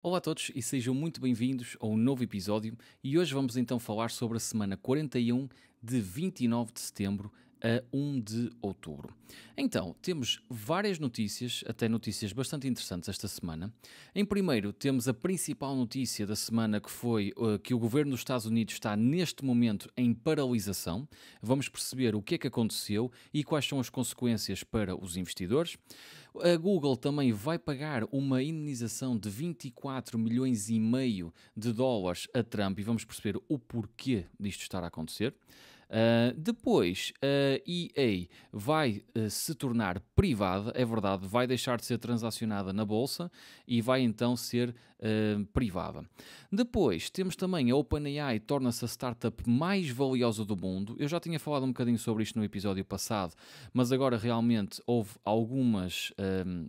Olá a todos e sejam muito bem-vindos a um novo episódio e hoje vamos então falar sobre a semana 41 de 29 de setembro a 1 de outubro. Então, temos várias notícias, até notícias bastante interessantes esta semana. Em primeiro, temos a principal notícia da semana que foi que o governo dos Estados Unidos está neste momento em paralisação. Vamos perceber o que é que aconteceu e quais são as consequências para os investidores. A Google também vai pagar uma indenização de 24 milhões e meio de dólares a Trump e vamos perceber o porquê disto estar a acontecer. Depois, a EA vai se tornar privada, é verdade, vai deixar de ser transacionada na bolsa e vai então ser privada. Depois, temos também a OpenAI, torna-se a startup mais valiosa do mundo. Eu já tinha falado um bocadinho sobre isto no episódio passado, mas agora realmente houve algumas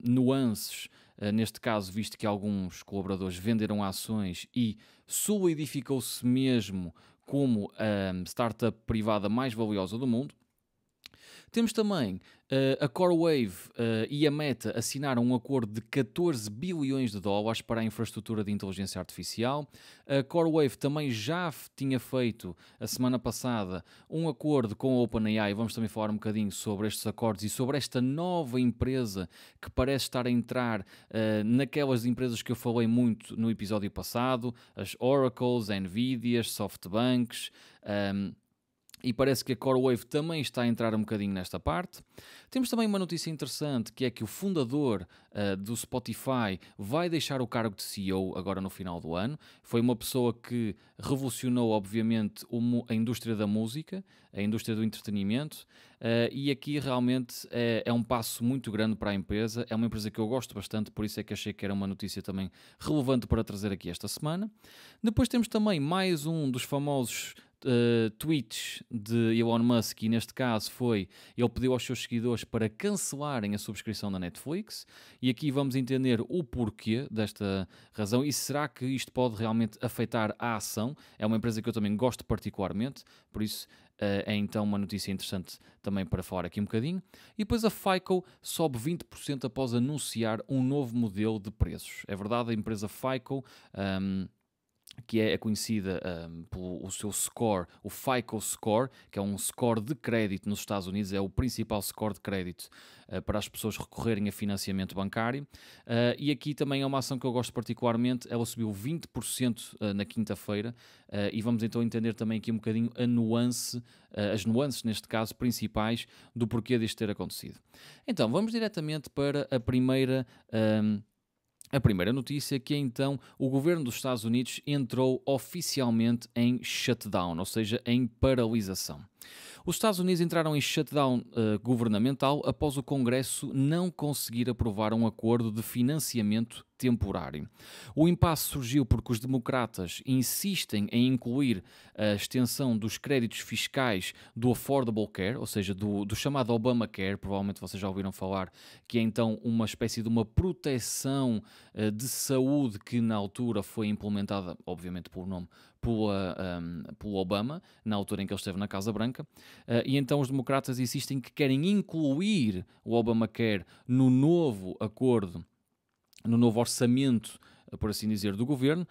nuances, neste caso, visto que alguns colaboradores venderam ações e solidificou-se mesmo como a startup privada mais valiosa do mundo. Temos também a CoreWave e a Meta assinaram um acordo de 14 bilhões de dólares para a infraestrutura de inteligência artificial. A CoreWave também já tinha feito, a semana passada, um acordo com a OpenAI. Vamos também falar um bocadinho sobre estes acordos e sobre esta nova empresa que parece estar a entrar naquelas empresas que eu falei muito no episódio passado, as Oracles, Nvidias, Softbanks. E parece que a CoreWave também está a entrar um bocadinho nesta parte. Temos também uma notícia interessante, que é que o fundador do Spotify vai deixar o cargo de CEO agora no final do ano. Foi uma pessoa que revolucionou, obviamente, a indústria da música, a indústria do entretenimento, e aqui realmente é um passo muito grande para a empresa. É uma empresa que eu gosto bastante, por isso é que achei que era uma notícia também relevante para trazer aqui esta semana. Depois temos também mais um dos famosos tweets de Elon Musk, e neste caso ele pediu aos seus seguidores para cancelarem a subscrição da Netflix, e aqui vamos entender o porquê desta razão e será que isto pode realmente afetar a ação. É uma empresa que eu também gosto particularmente, por isso é então uma notícia interessante também para falar aqui um bocadinho. E depois a FICO sobe 20% após anunciar um novo modelo de preços. É verdade, a empresa FICO que é conhecida pelo seu score, o FICO Score, que é um score de crédito nos Estados Unidos, é o principal score de crédito para as pessoas recorrerem a financiamento bancário. E aqui também é uma ação que eu gosto particularmente, ela subiu 20% na quinta-feira, e vamos então entender também aqui um bocadinho as nuances, neste caso, principais do porquê disto ter acontecido. Então, vamos diretamente para a primeira notícia, que é então o governo dos Estados Unidos entrou oficialmente em shutdown, ou seja, em paralisação. Os Estados Unidos entraram em shutdown governamental após o Congresso não conseguir aprovar um acordo de financiamento temporário. O impasse surgiu porque os democratas insistem em incluir a extensão dos créditos fiscais do Affordable Care, ou seja, do chamado Obamacare, provavelmente vocês já ouviram falar, que é então uma espécie de uma proteção de saúde que na altura foi implementada, obviamente pelo nome, pelo Obama, na altura em que ele esteve na Casa Branca, e então os democratas insistem que querem incluir o Obamacare no novo acordo, no novo orçamento, por assim dizer, do governo,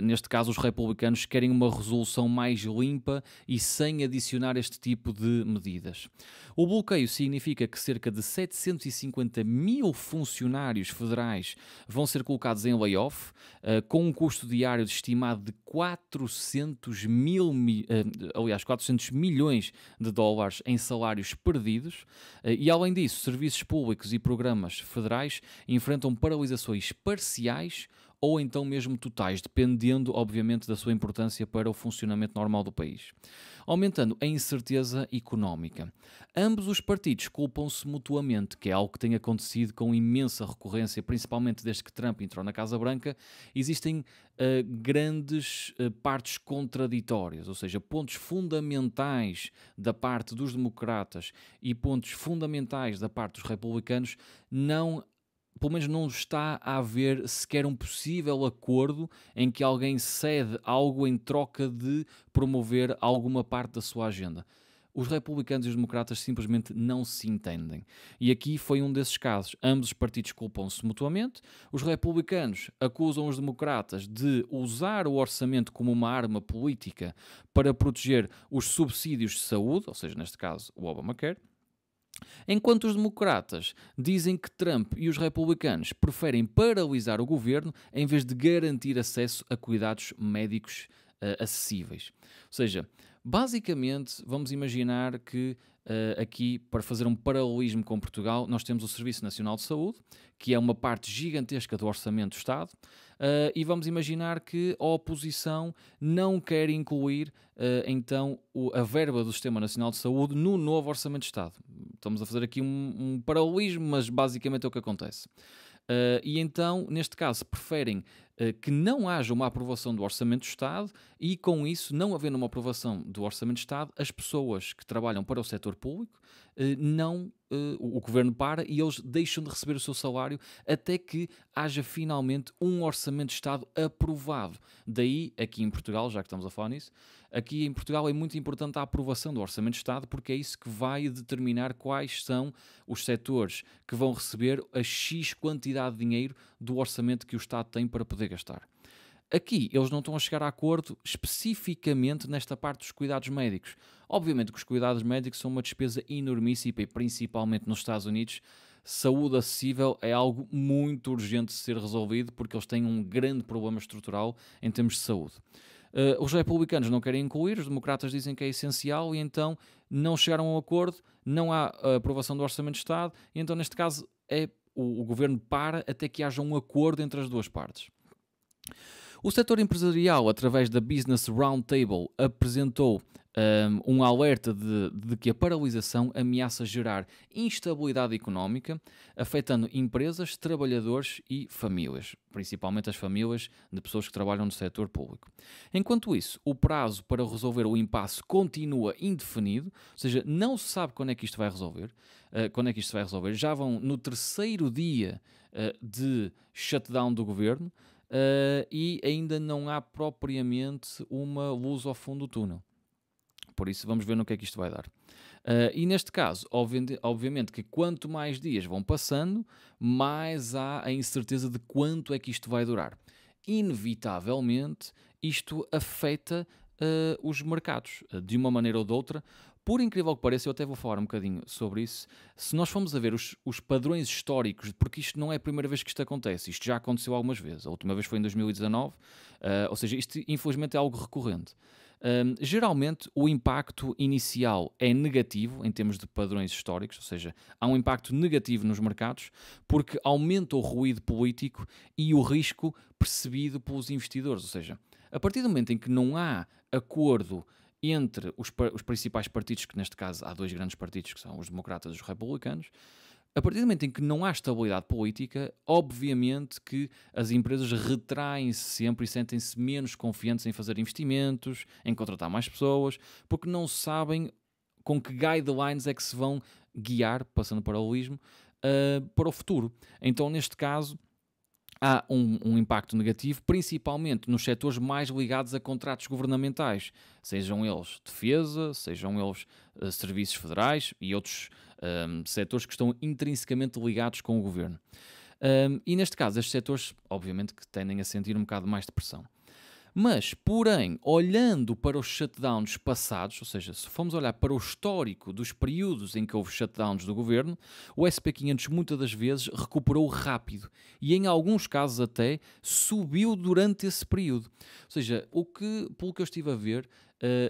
neste caso os republicanos querem uma resolução mais limpa e sem adicionar este tipo de medidas. O bloqueio significa que cerca de 750 mil funcionários federais vão ser colocados em layoff, com um custo diário estimado de 400 milhões de dólares em salários perdidos, e além disso, serviços públicos e programas federais enfrentam paralisações parciais ou então mesmo totais, dependendo, obviamente, da sua importância para o funcionamento normal do país, aumentando a incerteza económica. Ambos os partidos culpam-se mutuamente, que é algo que tem acontecido com imensa recorrência, principalmente desde que Trump entrou na Casa Branca. Existem grandes partes contraditórias, ou seja, pontos fundamentais da parte dos democratas e pontos fundamentais da parte dos republicanos pelo menos não está a haver sequer um possível acordo em que alguém cede algo em troca de promover alguma parte da sua agenda. os republicanos e os democratas simplesmente não se entendem. E aqui foi um desses casos. Ambos os partidos culpam-se mutuamente. Os republicanos acusam os democratas de usar o orçamento como uma arma política para proteger os subsídios de saúde, ou seja, neste caso, o Obamacare. Enquanto os democratas dizem que Trump e os republicanos preferem paralisar o governo em vez de garantir acesso a cuidados médicos acessíveis. Ou seja, basicamente, vamos imaginar que aqui, para fazer um paralelismo com Portugal, nós temos o Serviço Nacional de Saúde, que é uma parte gigantesca do orçamento do Estado, e vamos imaginar que a oposição não quer incluir então a verba do Sistema Nacional de Saúde no novo Orçamento de Estado. Estamos a fazer aqui um paralelismo, mas basicamente é o que acontece. E então, neste caso, preferem que não haja uma aprovação do Orçamento do Estado e, com isso, não havendo uma aprovação do Orçamento do Estado, as pessoas que trabalham para o setor público o governo para e eles deixam de receber o seu salário até que haja finalmente um Orçamento de Estado aprovado. Daí, aqui em Portugal, já que estamos a falar nisso, aqui em Portugal é muito importante a aprovação do Orçamento de Estado porque é isso que vai determinar quais são os setores que vão receber a X quantidade de dinheiro do orçamento que o Estado tem para poder gastar. Aqui eles não estão a chegar a acordo especificamente nesta parte dos cuidados médicos. Obviamente que os cuidados médicos são uma despesa enormíssima e principalmente nos Estados Unidos, saúde acessível é algo muito urgente de ser resolvido porque eles têm um grande problema estrutural em termos de saúde. Os republicanos não querem incluir, os democratas dizem que é essencial e então não chegaram a um acordo, não há aprovação do Orçamento de Estado e então neste caso o governo para até que haja um acordo entre as duas partes. O setor empresarial, através da Business Roundtable, apresentou um alerta de que a paralisação ameaça gerar instabilidade económica, afetando empresas, trabalhadores e famílias, principalmente as famílias de pessoas que trabalham no setor público. Enquanto isso, o prazo para resolver o impasse continua indefinido, ou seja, não se sabe quando é que isto vai resolver. Já vão no terceiro dia de shutdown do governo. E ainda não há propriamente uma luz ao fundo do túnel. Por isso vamos ver no que é que isto vai dar. E neste caso, obviamente que quanto mais dias vão passando, mais há a incerteza de quanto é que isto vai durar. Inevitavelmente, isto afeta os mercados, de uma maneira ou de outra. Por incrível que pareça, eu até vou falar um bocadinho sobre isso. Se nós formos a ver os padrões históricos, porque isto não é a primeira vez que isto acontece, isto já aconteceu algumas vezes. A última vez foi em 2019, ou seja, isto infelizmente é algo recorrente. Geralmente o impacto inicial é negativo em termos de padrões históricos, ou seja, há um impacto negativo nos mercados porque aumenta o ruído político e o risco percebido pelos investidores, ou seja, a partir do momento em que não há acordo entre os principais partidos, que neste caso há dois grandes partidos que são os democratas e os republicanos, a partir do momento em que não há estabilidade política, obviamente que as empresas retraem-se sempre e sentem-se menos confiantes em fazer investimentos, em contratar mais pessoas, porque não sabem com que guidelines é que se vão guiar, passando para o paralelismo, para o futuro. Então, neste caso, há um impacto negativo, principalmente nos setores mais ligados a contratos governamentais, sejam eles defesa, sejam eles serviços federais e outros setores que estão intrinsecamente ligados com o governo. E neste caso, estes setores, obviamente, que tendem a sentir um bocado mais de pressão. Mas, porém, olhando para os shutdowns passados, ou seja, se formos olhar para o histórico dos períodos em que houve shutdowns do governo, o SP500 muitas das vezes recuperou rápido e em alguns casos até subiu durante esse período. Ou seja, pelo que eu estive a ver,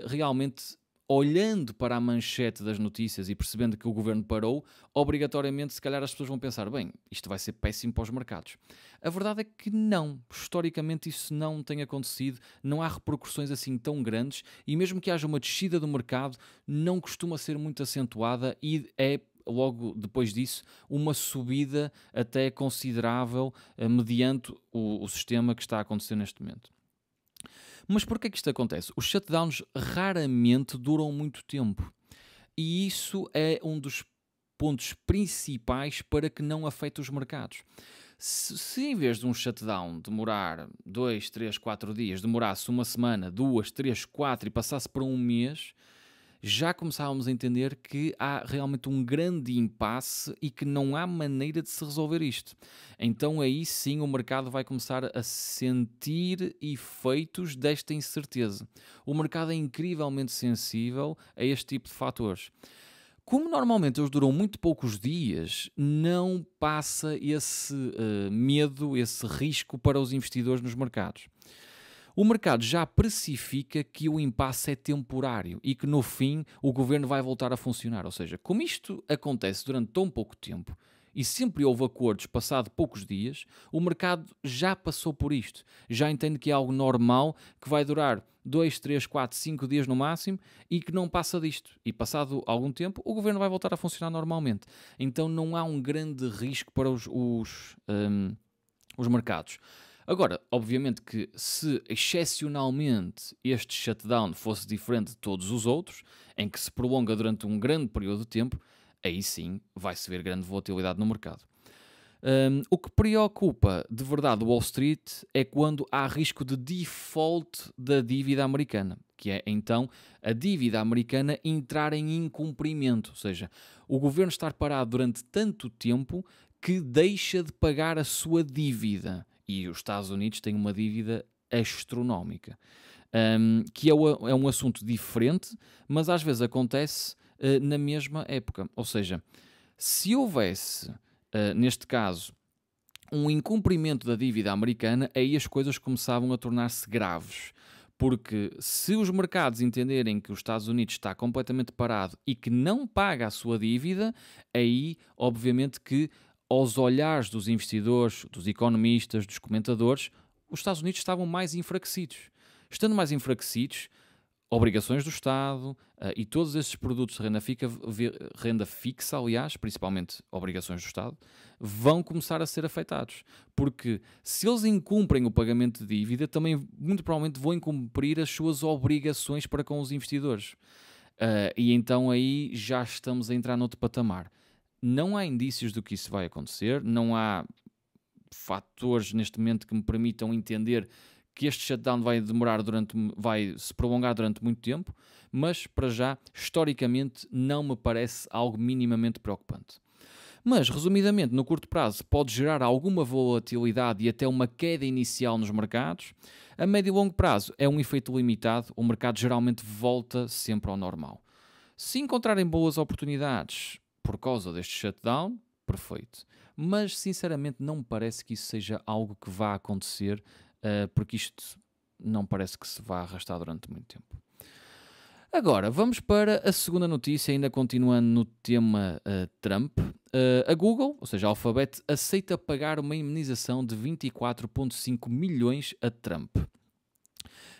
realmente olhando para a manchete das notícias e percebendo que o governo parou, obrigatoriamente se calhar as pessoas vão pensar, bem, isto vai ser péssimo para os mercados. A verdade é que não, historicamente isso não tem acontecido, não há repercussões assim tão grandes e mesmo que haja uma descida do mercado, não costuma ser muito acentuada e é logo depois disso uma subida até considerável mediante o sistema que está a acontecer neste momento. Mas porquê é que isto acontece? Os shutdowns raramente duram muito tempo e isso é um dos pontos principais para que não afete os mercados. Se em vez de um shutdown demorar 2, 3, 4 dias, demorasse uma semana, 2, 3, 4 e passasse por um mês, já começávamos a entender que há realmente um grande impasse e que não há maneira de se resolver isto. Então aí sim o mercado vai começar a sentir efeitos desta incerteza. O mercado é incrivelmente sensível a este tipo de fatores. Como normalmente eles duram muito poucos dias, não passa esse medo, esse risco para os investidores nos mercados. O mercado já precifica que o impasse é temporário e que no fim o governo vai voltar a funcionar. Ou seja, como isto acontece durante tão pouco tempo e sempre houve acordos passado poucos dias, o mercado já passou por isto. Já entende que é algo normal que vai durar 2, 3, 4, 5 dias no máximo e que não passa disto. E passado algum tempo o governo vai voltar a funcionar normalmente. Então não há um grande risco para os mercados. Agora, obviamente que se excepcionalmente este shutdown fosse diferente de todos os outros, em que se prolonga durante um grande período de tempo, aí sim vai-se ver grande volatilidade no mercado. O que preocupa de verdade o Wall Street é quando há risco de default da dívida americana, que é então a dívida americana entrar em incumprimento, ou seja, o governo estar parado durante tanto tempo que deixa de pagar a sua dívida. E os Estados Unidos têm uma dívida astronómica, que é um assunto diferente, mas às vezes acontece na mesma época. Ou seja, se houvesse, neste caso, um incumprimento da dívida americana, aí as coisas começavam a tornar-se graves. Porque se os mercados entenderem que os Estados Unidos está completamente parado e que não paga a sua dívida, aí, obviamente que aos olhares dos investidores, dos economistas, dos comentadores, os Estados Unidos estavam mais enfraquecidos. Estando mais enfraquecidos, obrigações do Estado e todos esses produtos de renda fixa, aliás, principalmente obrigações do Estado, vão começar a ser afetados. Porque se eles incumprem o pagamento de dívida, também muito provavelmente vão incumprir as suas obrigações para com os investidores. E então aí já estamos a entrar noutro patamar. Não há indícios do que isso vai acontecer, não há fatores neste momento que me permitam entender que este shutdown vai se prolongar durante muito tempo, mas para já, historicamente, não me parece algo minimamente preocupante. Mas, resumidamente, no curto prazo pode gerar alguma volatilidade e até uma queda inicial nos mercados. A médio e longo prazo é um efeito limitado, o mercado geralmente volta sempre ao normal. Se encontrarem boas oportunidades por causa deste shutdown, perfeito. Mas, sinceramente, não me parece que isso seja algo que vá acontecer, porque isto não parece que se vá arrastar durante muito tempo. Agora, vamos para a segunda notícia, ainda continuando no tema Trump. A Google, ou seja, a Alphabet, aceita pagar uma indemnização de 24,5 milhões a Trump.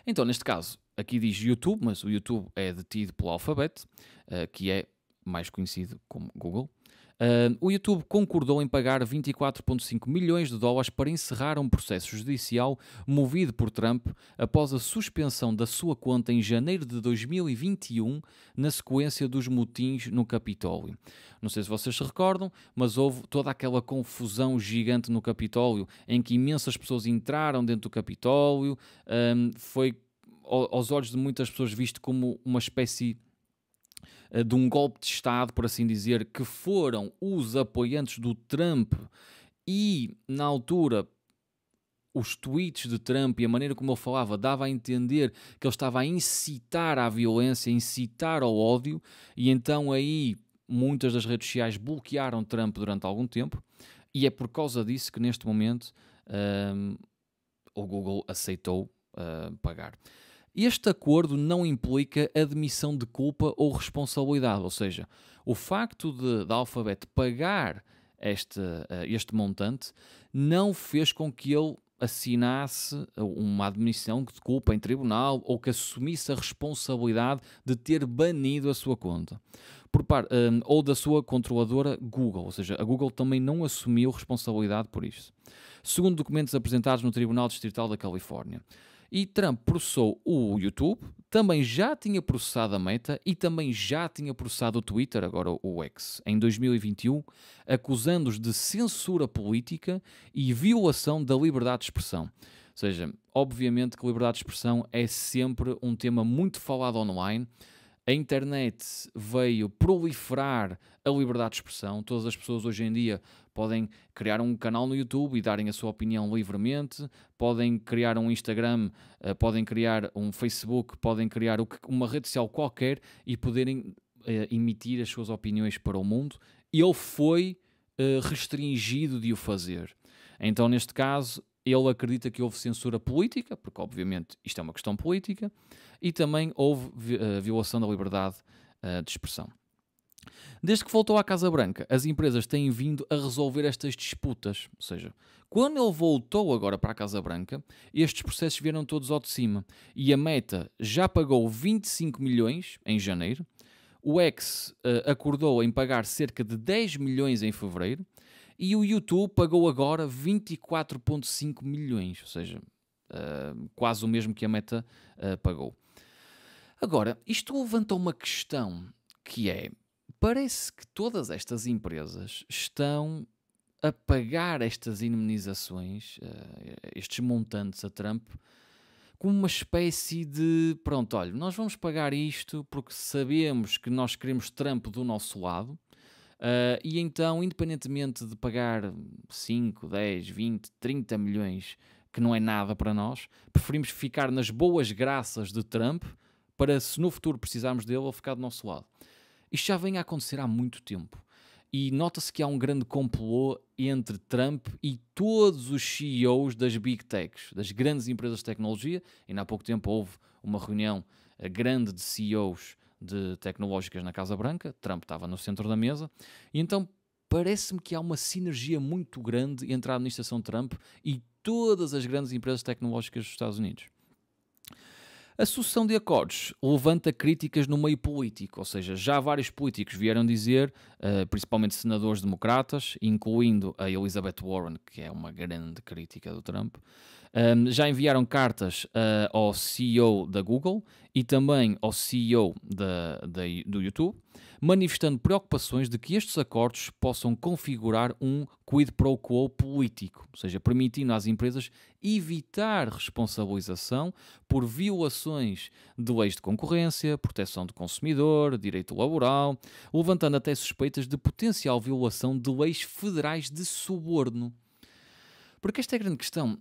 Então, neste caso, aqui diz YouTube, mas o YouTube é detido pela Alphabet, que é mais conhecido como Google. O YouTube concordou em pagar 24,5 milhões de dólares para encerrar um processo judicial movido por Trump após a suspensão da sua conta em janeiro de 2021 na sequência dos motins no Capitólio. Não sei se vocês se recordam, mas houve toda aquela confusão gigante no Capitólio em que imensas pessoas entraram dentro do Capitólio. Foi aos olhos de muitas pessoas visto como uma espécie de um golpe de Estado, por assim dizer, que foram os apoiantes do Trump e, na altura, os tweets de Trump e a maneira como ele falava dava a entender que ele estava a incitar à violência, a incitar ao ódio, e então aí muitas das redes sociais bloquearam Trump durante algum tempo, e é por causa disso que neste momento o Google aceitou pagar. Este acordo não implica admissão de culpa ou responsabilidade, ou seja, o facto da Alphabet pagar este montante não fez com que ele assinasse uma admissão de culpa em tribunal ou que assumisse a responsabilidade de ter banido a sua conta. Ou da sua controladora Google, ou seja, a Google também não assumiu responsabilidade por isto. Segundo documentos apresentados no Tribunal Distrital da Califórnia. E Trump processou o YouTube, também já tinha processado a Meta e também já tinha processado o Twitter, agora o X, em 2021, acusando-os de censura política e violação da liberdade de expressão. Ou seja, obviamente que liberdade de expressão é sempre um tema muito falado online. a internet veio proliferar a liberdade de expressão. Todas as pessoas hoje em dia podem criar um canal no YouTube e darem a sua opinião livremente, podem criar um Instagram, podem criar um Facebook, podem criar uma rede social qualquer e poderem emitir as suas opiniões para o mundo. Ele foi restringido de o fazer. Então, neste caso, ele acredita que houve censura política, porque obviamente isto é uma questão política, e também houve violação da liberdade de expressão. Desde que voltou à Casa Branca, as empresas têm vindo a resolver estas disputas. Ou seja, quando ele voltou agora para a Casa Branca, estes processos vieram todos ao de cima. E a Meta já pagou 25 milhões em janeiro, o X acordou em pagar cerca de 10 milhões em fevereiro, e o YouTube pagou agora 24,5 milhões, ou seja, quase o mesmo que a Meta pagou. Agora, isto levanta uma questão que é, parece que todas estas empresas estão a pagar estas indemnizações, estes montantes a Trump, como uma espécie de, pronto, olha, nós vamos pagar isto porque sabemos que nós queremos Trump do nosso lado, e então, independentemente de pagar 5, 10, 20, 30 milhões, que não é nada para nós, preferimos ficar nas boas graças de Trump para, se no futuro precisarmos dele, ele ficar do nosso lado. Isto já vem a acontecer há muito tempo. E nota-se que há um grande complô entre Trump e todos os CEOs das Big Techs, das grandes empresas de tecnologia. Ainda há pouco tempo houve uma reunião grande de CEOs de tecnológicas na Casa Branca. Trump estava no centro da mesa. E então parece-me que há uma sinergia muito grande entre a administração Trump e todas as grandes empresas tecnológicas dos Estados Unidos. A sucessão de acordos levanta críticas no meio político, ou seja, já vários políticos vieram dizer, principalmente senadores democratas, incluindo a Elizabeth Warren, que é uma grande crítica do Trump, já enviaram cartas ao CEO da Google e também ao CEO do YouTube, manifestando preocupações de que estes acordos possam configurar um quid pro quo político, ou seja, permitindo às empresas evitar responsabilização por violações de leis de concorrência, proteção do consumidor, direito laboral, levantando até suspeitas de potencial violação de leis federais de suborno. Porque esta é a grande questão.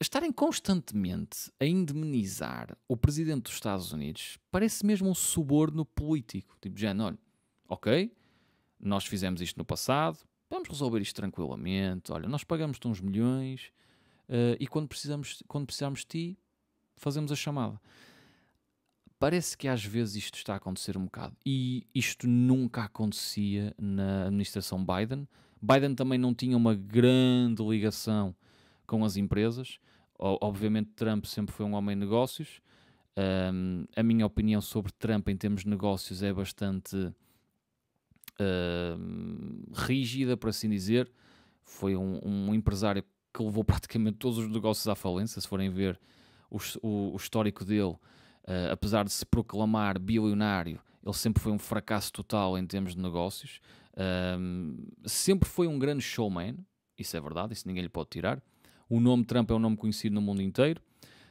Estarem constantemente a indemnizar o presidente dos Estados Unidos parece mesmo um suborno político. Tipo, olha, ok, nós fizemos isto no passado, vamos resolver isto tranquilamente, olha, nós pagamos-te uns milhões e quando precisarmos de ti, fazemos a chamada. Parece que às vezes isto está a acontecer um bocado. E isto nunca acontecia na administração Biden. Biden também não tinha uma grande ligação com as empresas. Obviamente Trump sempre foi um homem de negócios. A minha opinião sobre Trump em termos de negócios é bastante rígida, por assim dizer. Foi um empresário que levou praticamente todos os negócios à falência. Se forem ver o histórico dele, apesar de se proclamar bilionário, ele sempre foi um fracasso total em termos de negócios. Sempre foi um grande showman, isso é verdade, isso ninguém lhe pode tirar. O nome Trump é um nome conhecido no mundo inteiro.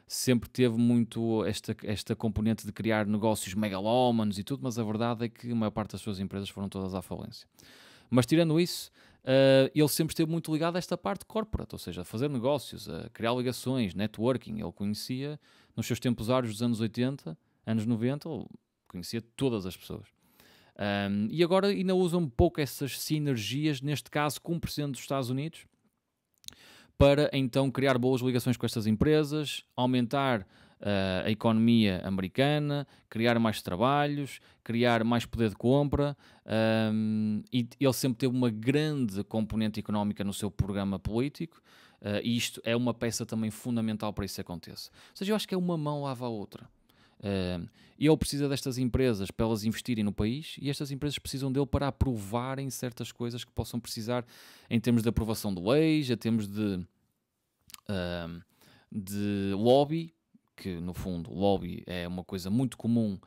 Sempre teve muito esta componente de criar negócios megalómanos e tudo, mas a verdade é que a maior parte das suas empresas foram todas à falência. Mas tirando isso, ele sempre esteve muito ligado a esta parte corporate, ou seja, a fazer negócios, a criar ligações, networking. Ele conhecia, nos seus tempos áureos dos anos 80, anos 90, ele conhecia todas as pessoas. E agora ainda usa um pouco essas sinergias, neste caso com o presidente dos Estados Unidos, para então criar boas ligações com estas empresas, aumentar a economia americana, criar mais trabalhos, criar mais poder de compra, e ele sempre teve uma grande componente económica no seu programa político, e isto é uma peça também fundamental para isso aconteça. Ou seja, eu acho que é uma mão lava a outra. E ele precisa destas empresas para elas investirem no país, e estas empresas precisam dele para aprovarem certas coisas que possam precisar em termos de aprovação de leis, em termos de lobby, que no fundo lobby é uma coisa muito comum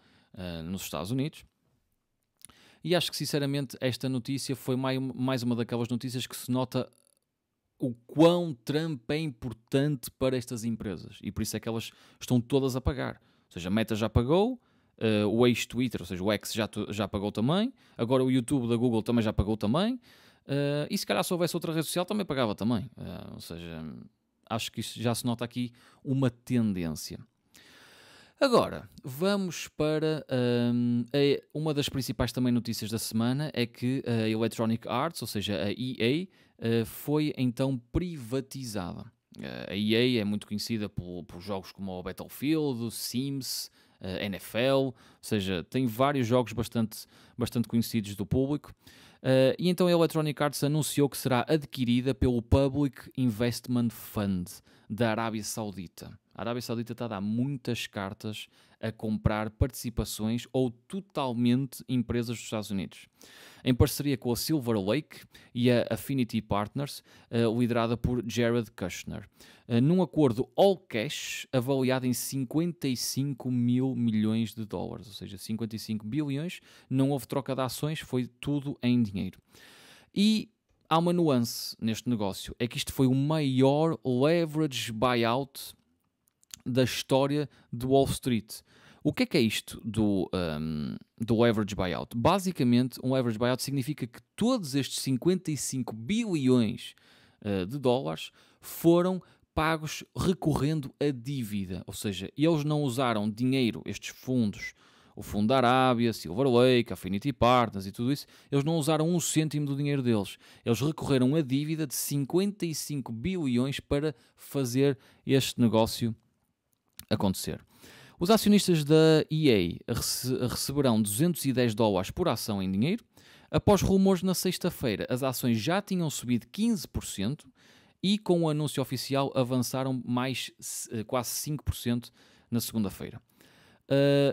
nos Estados Unidos. E acho que sinceramente esta notícia foi mais uma daquelas notícias que se nota o quão Trump é importante para estas empresas, e por isso é que elas estão todas a pagar. Ou seja, a Meta já pagou, o ex-Twitter, ou seja, o X já pagou também, agora o YouTube da Google também já pagou também, e se calhar se houvesse outra rede social também pagava também. Ou seja, acho que isto já se nota aqui uma tendência. Agora, vamos para uma das principais também notícias da semana, é que a Electronic Arts, ou seja, a EA, foi então privatizada. A EA é muito conhecida por jogos como o Battlefield, Sims, NFL, ou seja, tem vários jogos bastante conhecidos do público. E então a Electronic Arts anunciou que será adquirida pelo Public Investment Fund da Arábia Saudita. A Arábia Saudita está a dar muitas cartas a comprar participações ou totalmente empresas dos Estados Unidos. Em parceria com a Silver Lake e a Affinity Partners, liderada por Jared Kushner, num acordo all cash avaliado em 55 mil milhões de dólares, ou seja, 55 bilhões, não houve troca de ações, foi tudo em dinheiro. E há uma nuance neste negócio, é que isto foi o maior leverage buyout da história do Wall Street. O que é isto do leverage buyout? Basicamente, um leverage buyout significa que todos estes 55 bilhões de dólares foram pagos recorrendo a dívida. Ou seja, eles não usaram dinheiro, estes fundos, o fundo da Arábia, Silver Lake, Affinity Partners e tudo isso, eles não usaram um cêntimo do dinheiro deles. Eles recorreram a dívida de 55 bilhões para fazer este negócio acontecer. Os acionistas da EA receberão 210 dólares por ação em dinheiro. Após rumores na sexta-feira, as ações já tinham subido 15% e com o anúncio oficial avançaram mais quase 5% na segunda-feira.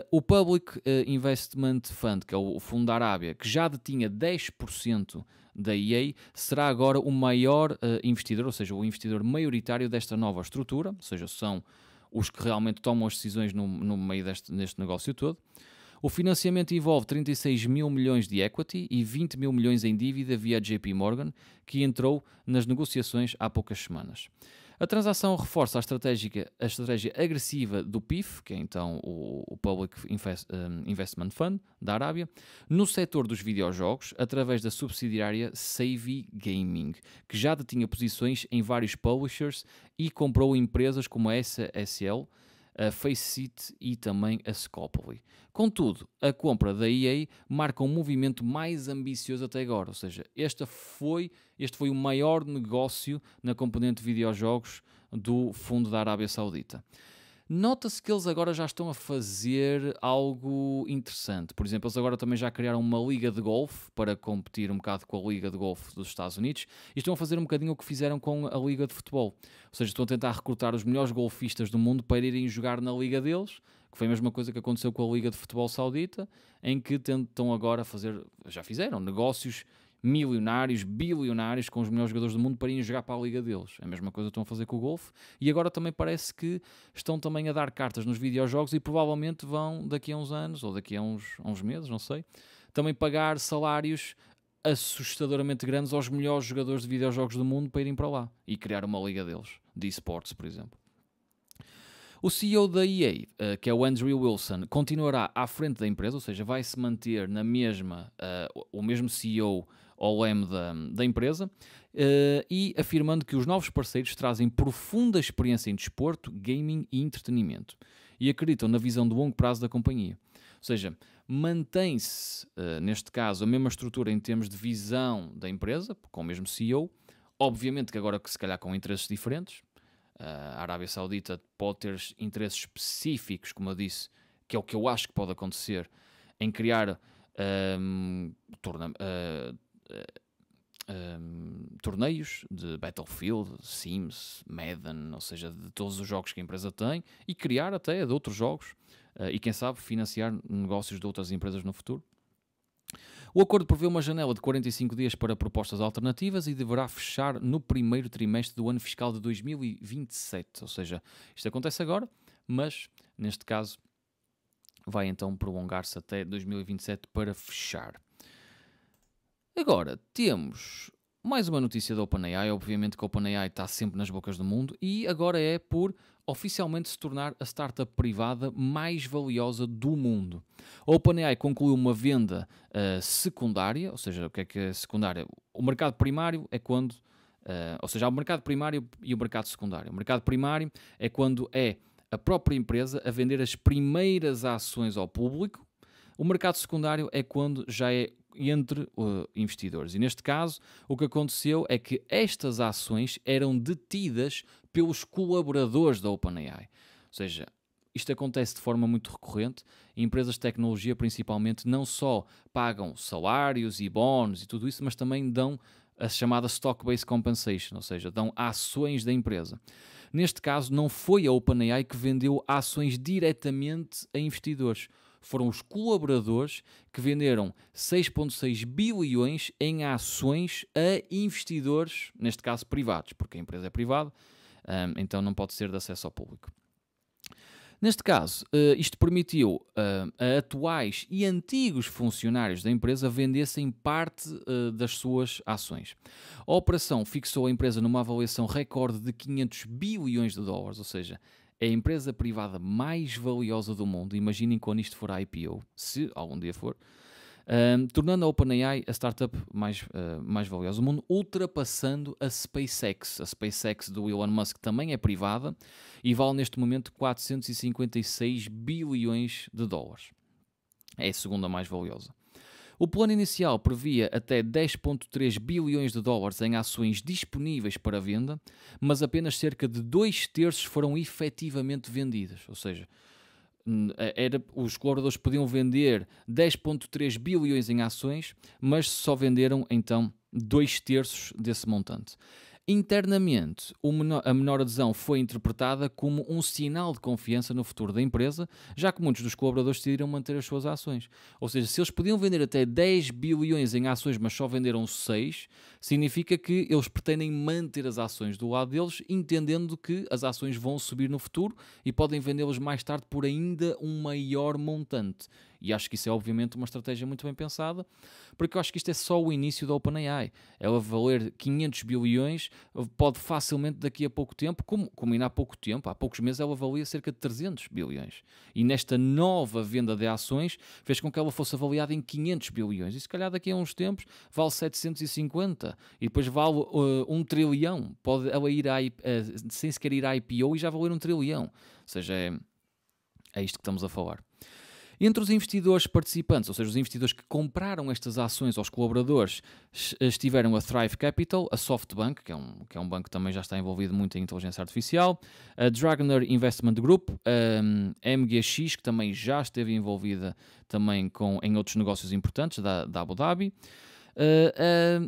O Public Investment Fund, que é o fundo da Arábia, que já detinha 10% da EA, será agora o maior investidor, ou seja, o investidor maioritário desta nova estrutura, ou seja, são os que realmente tomam as decisões no meio deste negócio todo. O financiamento envolve 36 mil milhões de equity e 20 mil milhões em dívida via JP Morgan, que entrou nas negociações há poucas semanas. A transação reforça a estratégia agressiva do PIF, que é então o Public Investment Fund da Arábia, no setor dos videojogos, através da subsidiária Savvy Gaming, que já detinha posições em vários publishers e comprou empresas como a SSL, a Faceit e também a Scopely. Contudo, a compra da EA marca um movimento mais ambicioso até agora, ou seja, este foi o maior negócio na componente de videojogos do fundo da Arábia Saudita. Nota-se que eles agora já estão a fazer algo interessante. Por exemplo, eles agora também já criaram uma liga de golfe para competir um bocado com a liga de golfe dos Estados Unidos e estão a fazer um bocadinho o que fizeram com a liga de futebol. Ou seja, estão a tentar recrutar os melhores golfistas do mundo para irem jogar na liga deles, que foi a mesma coisa que aconteceu com a liga de futebol saudita, em que tentam agora já fizeram negócios milionários, bilionários com os melhores jogadores do mundo para irem jogar para a liga deles. É a mesma coisa que estão a fazer com o golfe e agora também parece que estão também a dar cartas nos videojogos e provavelmente vão daqui a uns anos ou daqui a uns meses, não sei, também pagar salários assustadoramente grandes aos melhores jogadores de videojogos do mundo para irem para lá e criar uma liga deles, de esportes, por exemplo. O CEO da EA, que é o Andrew Wilson, continuará à frente da empresa, ou seja, vai se manter na mesma, o mesmo CEO ao leme da empresa, e afirmando que os novos parceiros trazem profunda experiência em desporto, gaming e entretenimento e acreditam na visão de longo prazo da companhia. Ou seja, mantém-se, neste caso, a mesma estrutura em termos de visão da empresa, com o mesmo CEO, obviamente que agora que se calhar com interesses diferentes. A Arábia Saudita pode ter interesses específicos, como eu disse, que é o que eu acho que pode acontecer, em criar torneios de Battlefield, Sims, Madden, ou seja, de todos os jogos que a empresa tem, e criar até de outros jogos, e quem sabe financiar negócios de outras empresas no futuro. O acordo prevê uma janela de 45 dias para propostas alternativas e deverá fechar no primeiro trimestre do ano fiscal de 2027. Ou seja, isto acontece agora, mas neste caso vai então prolongar-se até 2027 para fechar. Agora temos mais uma notícia da OpenAI. Obviamente que a OpenAI está sempre nas bocas do mundo e agora é por oficialmente se tornar a startup privada mais valiosa do mundo. A OpenAI concluiu uma venda secundária, ou seja, o que é secundária? O mercado primário é quando, ou seja, há o mercado primário e o mercado secundário. O mercado primário é quando é a própria empresa a vender as primeiras ações ao público. O mercado secundário é quando já é entre investidores. E neste caso, o que aconteceu é que estas ações eram detidas pelos colaboradores da OpenAI. Ou seja, isto acontece de forma muito recorrente. Empresas de tecnologia, principalmente, não só pagam salários e bónus e tudo isso, mas também dão a chamada Stock-Based Compensation, ou seja, dão ações da empresa. Neste caso, não foi a OpenAI que vendeu ações diretamente a investidores. Foram os colaboradores que venderam 6,6 bilhões em ações a investidores, neste caso privados, porque a empresa é privada, então não pode ser de acesso ao público. Neste caso, isto permitiu a atuais e antigos funcionários da empresa vendessem parte das suas ações. A operação fixou a empresa numa avaliação recorde de 500 bilhões de dólares, ou seja, é a empresa privada mais valiosa do mundo. Imaginem quando isto for a IPO, se algum dia for, tornando a OpenAI a startup mais valiosa do mundo, ultrapassando a SpaceX. A SpaceX do Elon Musk também é privada e vale neste momento 456 bilhões de dólares. É a segunda mais valiosa. O plano inicial previa até 10,3 bilhões de dólares em ações disponíveis para venda, mas apenas cerca de 2/3 foram efetivamente vendidas. Ou seja, os colaboradores podiam vender 10,3 bilhões em ações, mas só venderam então 2/3 desse montante. Internamente, a menor adesão foi interpretada como um sinal de confiança no futuro da empresa, já que muitos dos colaboradores decidiram manter as suas ações. Ou seja, se eles podiam vender até 10 bilhões em ações, mas só venderam 6, significa que eles pretendem manter as ações do lado deles, entendendo que as ações vão subir no futuro e podem vendê-las mais tarde por ainda um maior montante. E acho que isso é obviamente uma estratégia muito bem pensada, porque eu acho que isto é só o início da OpenAI. Ela valer 500 bilhões pode facilmente daqui a pouco tempo, como ainda há pouco tempo, há poucos meses ela valia cerca de 300 bilhões. E nesta nova venda de ações fez com que ela fosse avaliada em 500 bilhões. E se calhar daqui a uns tempos vale 750 e depois vale 1 trilhão. Pode ela ir sem sequer ir à IPO e já valer 1 trilhão. Ou seja, é isto que estamos a falar. Entre os investidores participantes, ou seja, os investidores que compraram estas ações aos colaboradores, estiveram a Thrive Capital, a SoftBank, que é um banco que também já está envolvido muito em inteligência artificial, a Dragoner Investment Group, a MGX, que também já esteve envolvida também em outros negócios importantes da Abu Dhabi.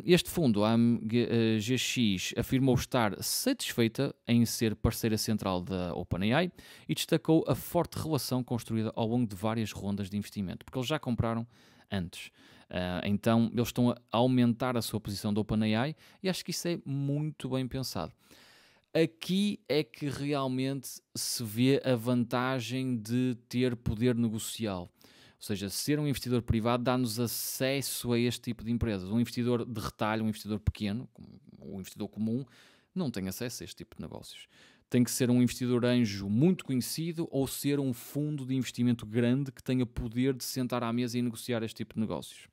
Este fundo, a AMGX, afirmou estar satisfeita em ser parceira central da OpenAI e destacou a forte relação construída ao longo de várias rondas de investimento, porque eles já compraram antes. Então, eles estão a aumentar a sua posição da OpenAI e acho que isso é muito bem pensado. Aqui é que realmente se vê a vantagem de ter poder negocial. Ou seja, ser um investidor privado dá-nos acesso a este tipo de empresas. Um investidor de retalho, um investidor pequeno, um investidor comum, não tem acesso a este tipo de negócios. Tem que ser um investidor anjo muito conhecido ou ser um fundo de investimento grande que tenha poder de sentar à mesa e negociar este tipo de negócios.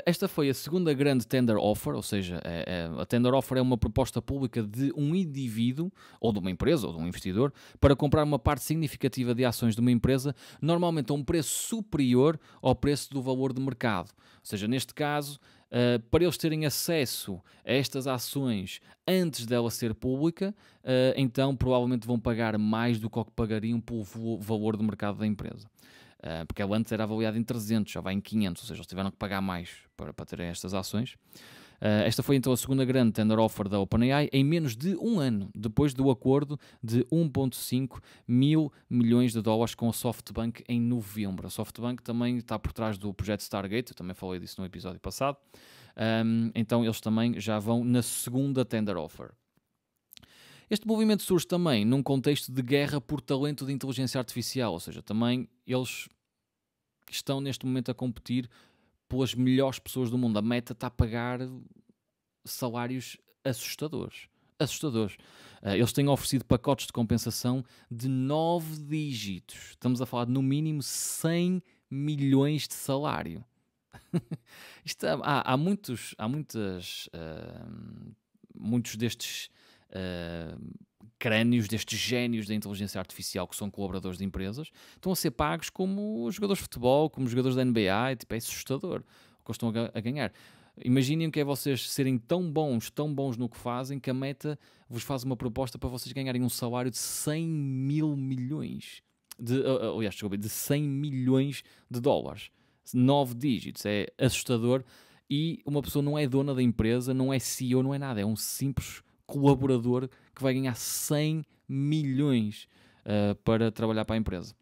Esta foi a segunda grande tender offer, ou seja, a tender offer é uma proposta pública de um indivíduo, ou de uma empresa, ou de um investidor, para comprar uma parte significativa de ações de uma empresa, normalmente a um preço superior ao preço do valor de mercado. Ou seja, neste caso, para eles terem acesso a estas ações antes dela ser pública, então provavelmente vão pagar mais do que o que pagariam pelo valor de mercado da empresa. Porque ela antes era avaliada em 300, já vai em 500, ou seja, eles tiveram que pagar mais para terem estas ações. Esta foi então a segunda grande tender offer da OpenAI em menos de um ano, depois do acordo de 1,5 mil milhões de dólares com a SoftBank em novembro. A SoftBank também está por trás do projeto Stargate, eu também falei disso no episódio passado. Então eles também já vão na segunda tender offer. Este movimento surge também num contexto de guerra por talento de inteligência artificial, ou seja, também eles estão neste momento a competir pelas melhores pessoas do mundo. A Meta está a pagar salários assustadores. Assustadores. Eles têm oferecido pacotes de compensação de 9 dígitos. Estamos a falar de no mínimo 100 milhões de salário. Muitos destes crânios, destes génios da inteligência artificial que são colaboradores de empresas, estão a ser pagos como jogadores de futebol, como jogadores da NBA, é assustador o que eles estão a ganhar. Imaginem o que é vocês serem tão bons no que fazem, que a Meta vos faz uma proposta para vocês ganharem um salário de 100 mil milhões. De 100 milhões de dólares. 9 dígitos. É assustador. E uma pessoa não é dona da empresa, não é CEO, não é nada. É um simples colaborador que vai ganhar 100 milhões para trabalhar para a empresa.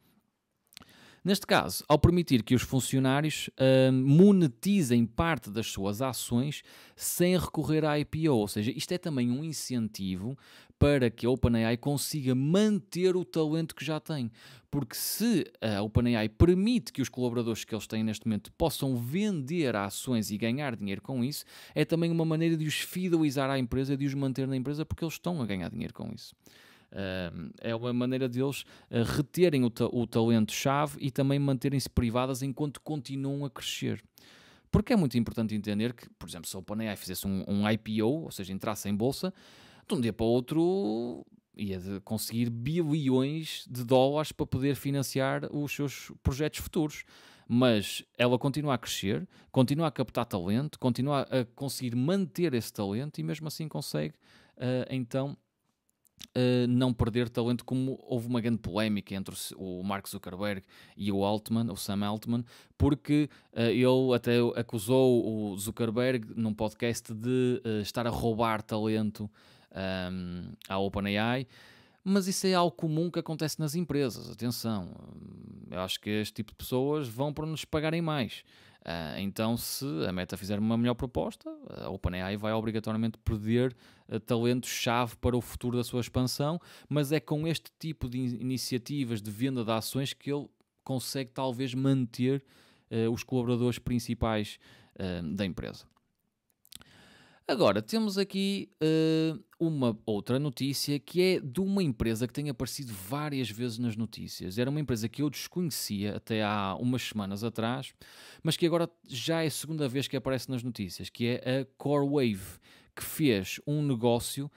Neste caso, ao permitir que os funcionários monetizem parte das suas ações sem recorrer à IPO, ou seja, isto é também um incentivo para que a OpenAI consiga manter o talento que já tem. Porque se a OpenAI permite que os colaboradores que eles têm neste momento possam vender ações e ganhar dinheiro com isso, é também uma maneira de os fidelizar à empresa, de os manter na empresa, porque eles estão a ganhar dinheiro com isso. É uma maneira deles reterem o talento-chave e também manterem-se privadas enquanto continuam a crescer. Porque é muito importante entender que, por exemplo, se a OpenAI fizesse um IPO, ou seja, entrasse em bolsa, de um dia para o outro ia de conseguir bilhões de dólares para poder financiar os seus projetos futuros. Mas ela continua a crescer, continua a captar talento, continua a conseguir manter esse talento e mesmo assim consegue, então, não perder talento, como houve uma grande polémica entre o Mark Zuckerberg e o Sam Altman, porque ele até acusou o Zuckerberg num podcast de estar a roubar talento à OpenAI, mas isso é algo comum que acontece nas empresas, atenção, eu acho que este tipo de pessoas vão para nos pagarem mais. Então, se a Meta fizer uma melhor proposta, a OpenAI vai obrigatoriamente perder talento-chave para o futuro da sua expansão, mas é com este tipo de iniciativas de venda de ações que ele consegue talvez manter os colaboradores principais da empresa. Agora, temos aqui uma outra notícia que é de uma empresa que tem aparecido várias vezes nas notícias. Era uma empresa que eu desconhecia até há umas semanas atrás, mas que agora já é a segunda vez que aparece nas notícias, que é a CoreWave, que fez um negócio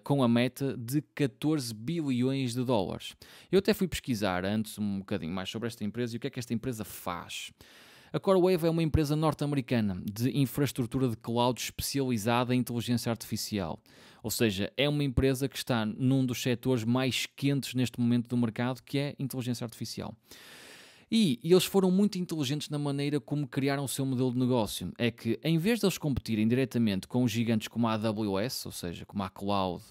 com a Meta de 14 bilhões de dólares. Eu até fui pesquisar antes um bocadinho mais sobre esta empresa e o que é que esta empresa faz. A CoreWave é uma empresa norte-americana de infraestrutura de cloud especializada em inteligência artificial. Ou seja, é uma empresa que está num dos setores mais quentes neste momento do mercado, que é inteligência artificial. E eles foram muito inteligentes na maneira como criaram o seu modelo de negócio. É que, em vez de eles competirem diretamente com os gigantes como a AWS, ou seja, como a cloud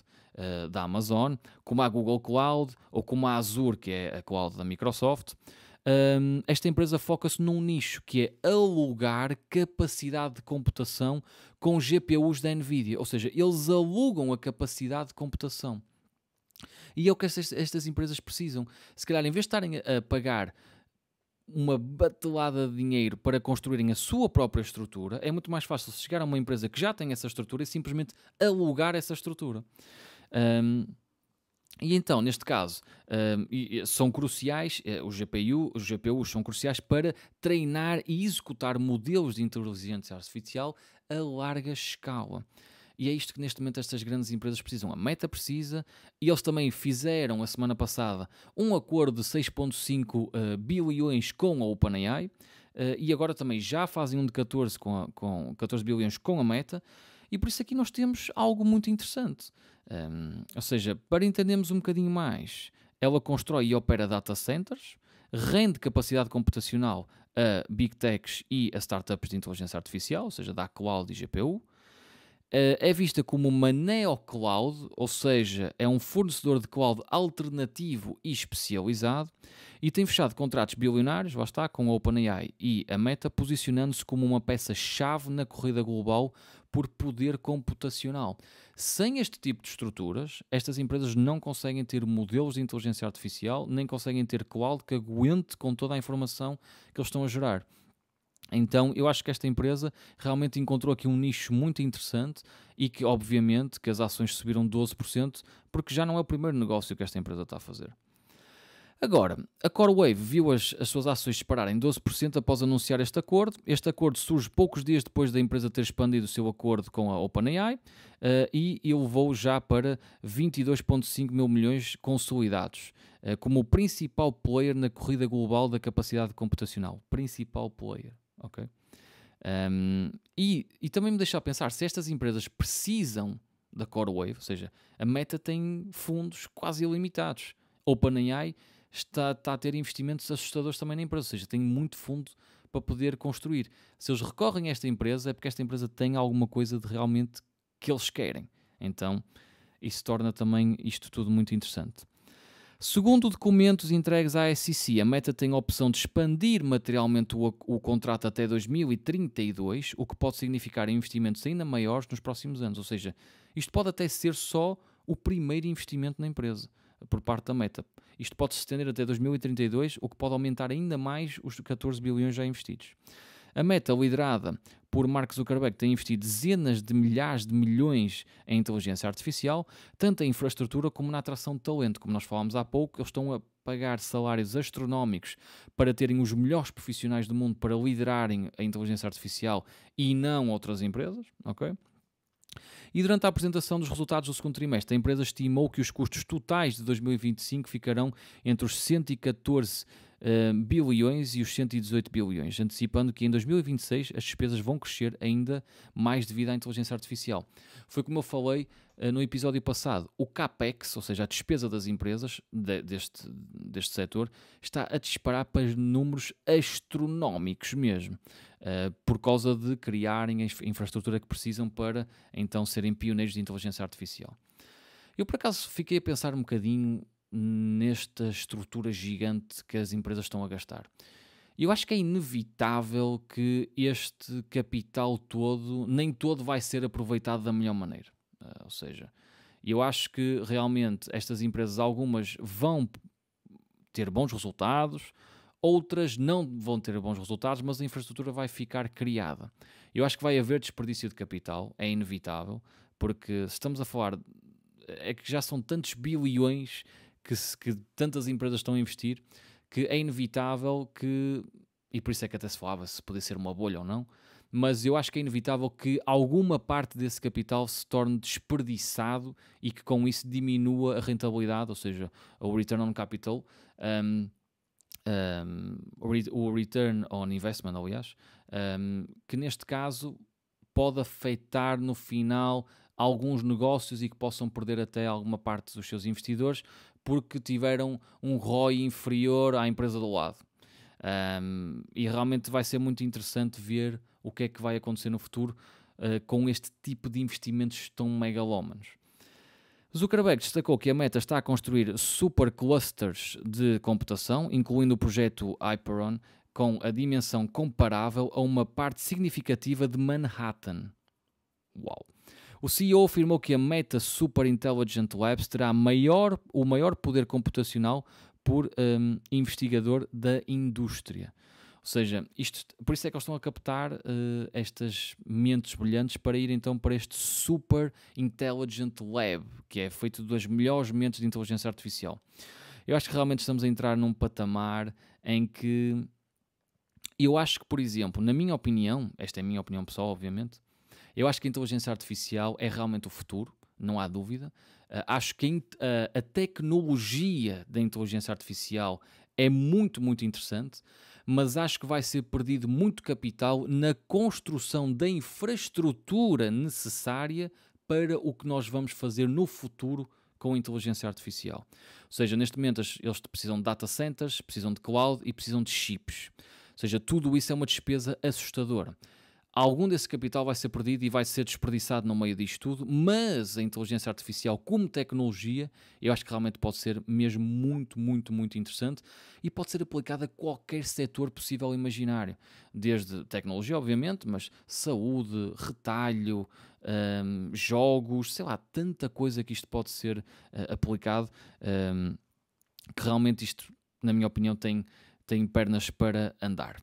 da Amazon, como a Google Cloud ou como a Azure, que é a cloud da Microsoft, esta empresa foca-se num nicho que é alugar capacidade de computação com GPUs da NVIDIA, ou seja, eles alugam a capacidade de computação. E é o que estas empresas precisam. Se calhar, em vez de estarem a pagar uma batelada de dinheiro para construírem a sua própria estrutura, é muito mais fácil chegar a uma empresa que já tem essa estrutura e simplesmente alugar essa estrutura. E então, neste caso, são cruciais, os GPUs são cruciais para treinar e executar modelos de inteligência artificial a larga escala. E é isto que neste momento estas grandes empresas precisam. A Meta precisa, e eles também fizeram a semana passada um acordo de 6,5 bilhões com a OpenAI, e agora também já fazem um de 14 bilhões com a Meta, e por isso aqui nós temos algo muito interessante. Ou seja, para entendermos um bocadinho mais, ela constrói e opera data centers, rende capacidade computacional a big techs e a startups de inteligência artificial, ou seja, dá cloud e GPU. É vista como uma neocloud, ou seja, é um fornecedor de cloud alternativo e especializado, e tem fechado contratos bilionários, lá está, com a OpenAI e a Meta, posicionando-se como uma peça-chave na corrida global por poder computacional. Sem este tipo de estruturas, estas empresas não conseguem ter modelos de inteligência artificial, nem conseguem ter cloud que aguente com toda a informação que eles estão a gerar. Então eu acho que esta empresa realmente encontrou aqui um nicho muito interessante e que obviamente que as ações subiram 12% porque já não é o primeiro negócio que esta empresa está a fazer. Agora, a CoreWave viu as suas ações dispararem 12% após anunciar este acordo. Este acordo surge poucos dias depois da empresa ter expandido o seu acordo com a OpenAI e elevou já para 22,5 mil milhões consolidados, como o principal player na corrida global da capacidade computacional. Principal player, ok? E também me deixa a pensar, se estas empresas precisam da CoreWave, ou seja, a Meta tem fundos quase ilimitados. OpenAI está a ter investimentos assustadores também na empresa, ou seja, tem muito fundo para poder construir. Se eles recorrem a esta empresa é porque esta empresa tem alguma coisa de realmente que eles querem. Então, isso torna também isto tudo muito interessante. Segundo documentos entregues à SEC, a Meta tem a opção de expandir materialmente o contrato até 2032, o que pode significar investimentos ainda maiores nos próximos anos. Ou seja, isto pode até ser só o primeiro investimento na empresa por parte da Meta. Isto pode se estender até 2032, o que pode aumentar ainda mais os 14 bilhões já investidos. A Meta, liderada por Mark Zuckerberg, tem investido dezenas de milhares de milhões em inteligência artificial, tanto em infraestrutura como na atração de talento. Como nós falámos há pouco, eles estão a pagar salários astronómicos para terem os melhores profissionais do mundo para liderarem a inteligência artificial e não outras empresas, ok? E durante a apresentação dos resultados do segundo trimestre, a empresa estimou que os custos totais de 2025 ficarão entre os 114 bilhões e os 118 bilhões, antecipando que em 2026 as despesas vão crescer ainda mais devido à inteligência artificial. Foi como eu falei no episódio passado, o CAPEX, ou seja, a despesa das empresas deste setor, está a disparar para números astronómicos mesmo, por causa de criarem a infraestrutura que precisam para então serem pioneiros de inteligência artificial. Eu por acaso fiquei a pensar um bocadinho nesta estrutura gigante que as empresas estão a gastar. Eu acho que é inevitável que este capital todo, nem todo vai ser aproveitado da melhor maneira. Ou seja, eu acho que realmente estas empresas, algumas vão ter bons resultados, outras não vão ter bons resultados, mas a infraestrutura vai ficar criada. Eu acho que vai haver desperdício de capital, é inevitável, porque se estamos a falar, é que já são tantos bilhões que tantas empresas estão a investir, que é inevitável que, e por isso é que até se falava se podia ser uma bolha ou não, mas eu acho que é inevitável que alguma parte desse capital se torne desperdiçado e que com isso diminua a rentabilidade, ou seja, o return on capital, o return on investment, aliás, que neste caso pode afetar no final alguns negócios e que possam perder até alguma parte dos seus investidores porque tiveram um ROI inferior à empresa do lado. E realmente vai ser muito interessante ver o que é que vai acontecer no futuro com este tipo de investimentos tão megalómanos. Zuckerberg destacou que a Meta está a construir superclusters de computação, incluindo o projeto Hyperon, com a dimensão comparável a uma parte significativa de Manhattan. Uau! O CEO afirmou que a Meta Super Intelligent Labs terá o maior poder computacional por investigador da indústria. Ou seja, por isso é que eles estão a captar estas mentes brilhantes para ir então para este Super Intelligent Lab, que é feito das melhores mentes de inteligência artificial. Eu acho que realmente estamos a entrar num patamar em que eu acho que, por exemplo, na minha opinião, esta é a minha opinião pessoal, obviamente, eu acho que a inteligência artificial é realmente o futuro, não há dúvida. Acho que a tecnologia da inteligência artificial é muito, muito interessante, mas acho que vai ser perdido muito capital na construção da infraestrutura necessária para o que nós vamos fazer no futuro com a inteligência artificial. Ou seja, neste momento eles precisam de data centers, precisam de cloud e precisam de chips. Ou seja, tudo isso é uma despesa assustadora. Algum desse capital vai ser perdido e vai ser desperdiçado no meio disto tudo, mas a inteligência artificial como tecnologia, eu acho que realmente pode ser mesmo muito, muito, muito interessante e pode ser aplicada a qualquer setor possível e imaginário. Desde tecnologia, obviamente, mas saúde, retalho, jogos, sei lá, tanta coisa que isto pode ser aplicado, que realmente isto, na minha opinião, tem pernas para andar.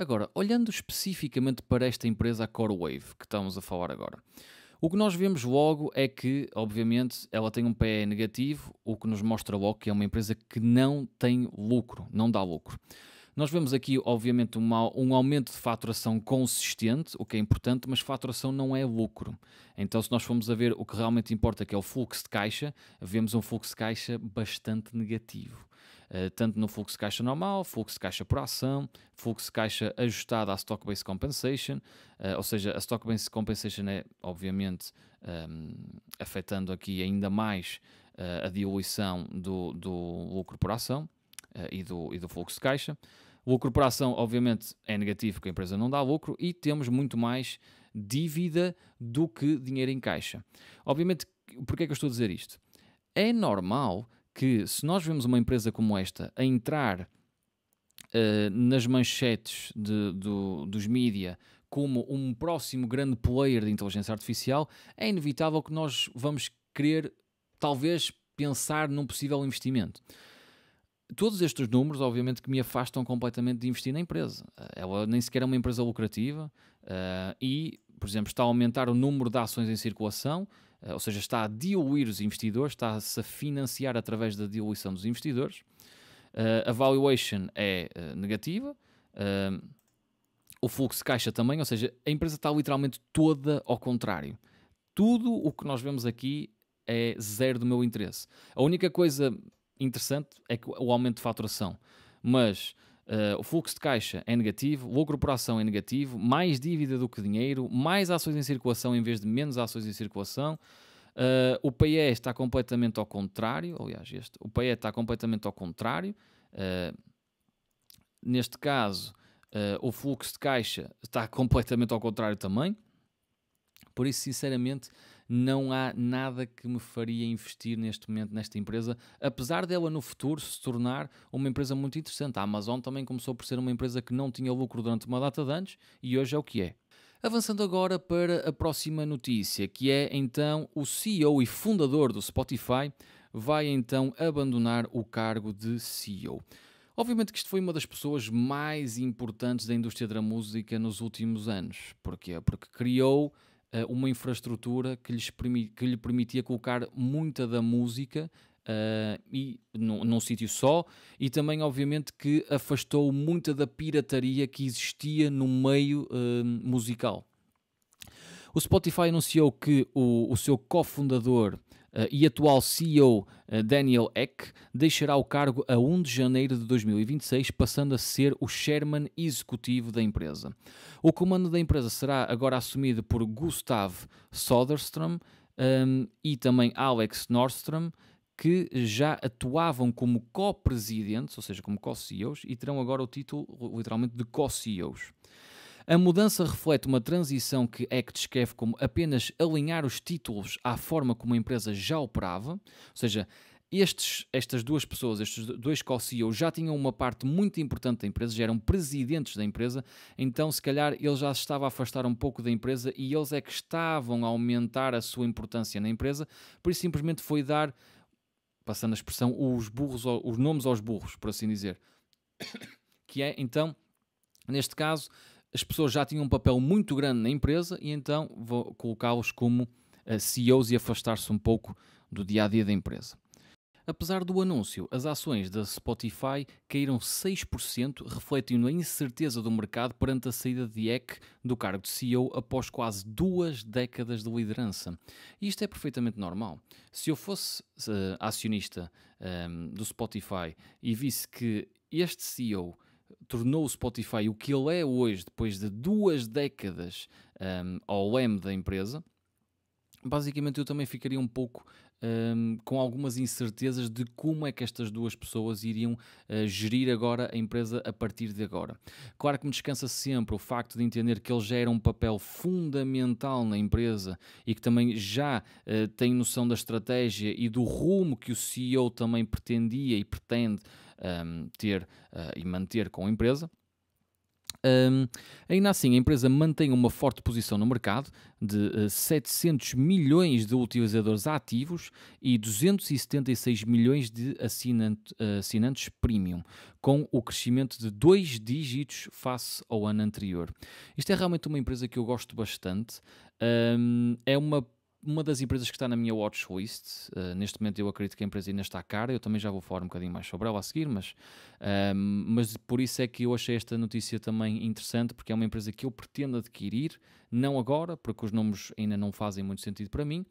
Agora, olhando especificamente para esta empresa, a CoreWave, que estamos a falar agora, o que nós vemos logo é que, obviamente, ela tem um PE negativo, o que nos mostra logo que é uma empresa que não tem lucro, não dá lucro. Nós vemos aqui, obviamente, um aumento de faturação consistente, o que é importante, mas faturação não é lucro. Então, se nós formos a ver o que realmente importa, que é o fluxo de caixa, vemos um fluxo de caixa bastante negativo. Tanto no fluxo de caixa normal, fluxo de caixa por ação, fluxo de caixa ajustado à Stock-Based Compensation, ou seja, a Stock-Based Compensation é, obviamente, afetando aqui ainda mais a diluição do lucro por ação e do fluxo de caixa. O lucro por ação, obviamente, é negativo porque a empresa não dá lucro e temos muito mais dívida do que dinheiro em caixa. Obviamente, porquê é que eu estou a dizer isto? É normal que, se nós vemos uma empresa como esta a entrar nas manchetes dos mídia como um próximo grande player de inteligência artificial, é inevitável que nós vamos querer, talvez, pensar num possível investimento. Todos estes números, obviamente, que me afastam completamente de investir na empresa. Ela nem sequer é uma empresa lucrativa e, por exemplo, está a aumentar o número de ações em circulação, ou seja, está a diluir os investidores, está-se a financiar através da diluição dos investidores. A valuation é negativa, o fluxo de caixa também, ou seja, a empresa está literalmente toda ao contrário. Tudo o que nós vemos aqui é zero do meu interesse. A única coisa interessante é que o aumento de faturação, mas o fluxo de caixa é negativo, o lucro por ação é negativo, mais dívida do que dinheiro, mais ações em circulação em vez de menos ações em circulação. O PE está completamente ao contrário, aliás, o PE está completamente ao contrário. Neste caso, o fluxo de caixa está completamente ao contrário também. Por isso, sinceramente, não há nada que me faria investir neste momento nesta empresa, apesar dela no futuro se tornar uma empresa muito interessante. A Amazon também começou por ser uma empresa que não tinha lucro durante uma data de anos e hoje é o que é. Avançando agora para a próxima notícia, que é então o CEO e fundador do Spotify vai então abandonar o cargo de CEO. Obviamente que isto foi uma das pessoas mais importantes da indústria da música nos últimos anos. Porquê? Porque criou uma infraestrutura que lhe permitia colocar muita da música e num sítio só, e também obviamente que afastou muita da pirataria que existia no meio musical. O Spotify anunciou que o seu cofundador e atual CEO Daniel Ek deixará o cargo a 1 de janeiro de 2026, passando a ser o chairman executivo da empresa. O comando da empresa será agora assumido por Gustav Söderström e também Alex Norström, que já atuavam como co-presidentes, ou seja, como co-CEOs, e terão agora o título literalmente de co-CEOs. A mudança reflete uma transição que Ek descreve como apenas alinhar os títulos à forma como a empresa já operava, ou seja, estas duas pessoas, estes dois co-CEOs já tinham uma parte muito importante da empresa, já eram presidentes da empresa, então se calhar ele já se estava a afastar um pouco da empresa e eles é que estavam a aumentar a sua importância na empresa, por isso simplesmente foi dar, passando a expressão, os nomes aos burros, por assim dizer. Que é, então, neste caso, as pessoas já tinham um papel muito grande na empresa e então vou colocá-los como CEOs e afastar-se um pouco do dia-a-dia da empresa. Apesar do anúncio, as ações da Spotify caíram 6%, refletindo a incerteza do mercado perante a saída de Ek do cargo de CEO após quase 2 décadas de liderança. E isto é perfeitamente normal. Se eu fosse acionista do Spotify e visse que este CEO tornou o Spotify o que ele é hoje, depois de 2 décadas ao leme da empresa, basicamente eu também ficaria um pouco com algumas incertezas de como é que estas duas pessoas iriam gerir agora a empresa a partir de agora. Claro que me descansa sempre o facto de entender que ele já era um papel fundamental na empresa e que também já tem noção da estratégia e do rumo que o CEO também pretendia e pretende ter e manter com a empresa. Ainda assim, a empresa mantém uma forte posição no mercado de 700 milhões de utilizadores ativos e 276 milhões de assinantes premium, com o crescimento de 2 dígitos face ao ano anterior. Isto é realmente uma empresa que eu gosto bastante. É uma das empresas que está na minha watchlist. Neste momento eu acredito que a empresa ainda está cara. Eu também já vou falar um bocadinho mais sobre ela a seguir, mas por isso é que eu achei esta notícia também interessante, porque é uma empresa que eu pretendo adquirir, não agora, porque os números ainda não fazem muito sentido para mim,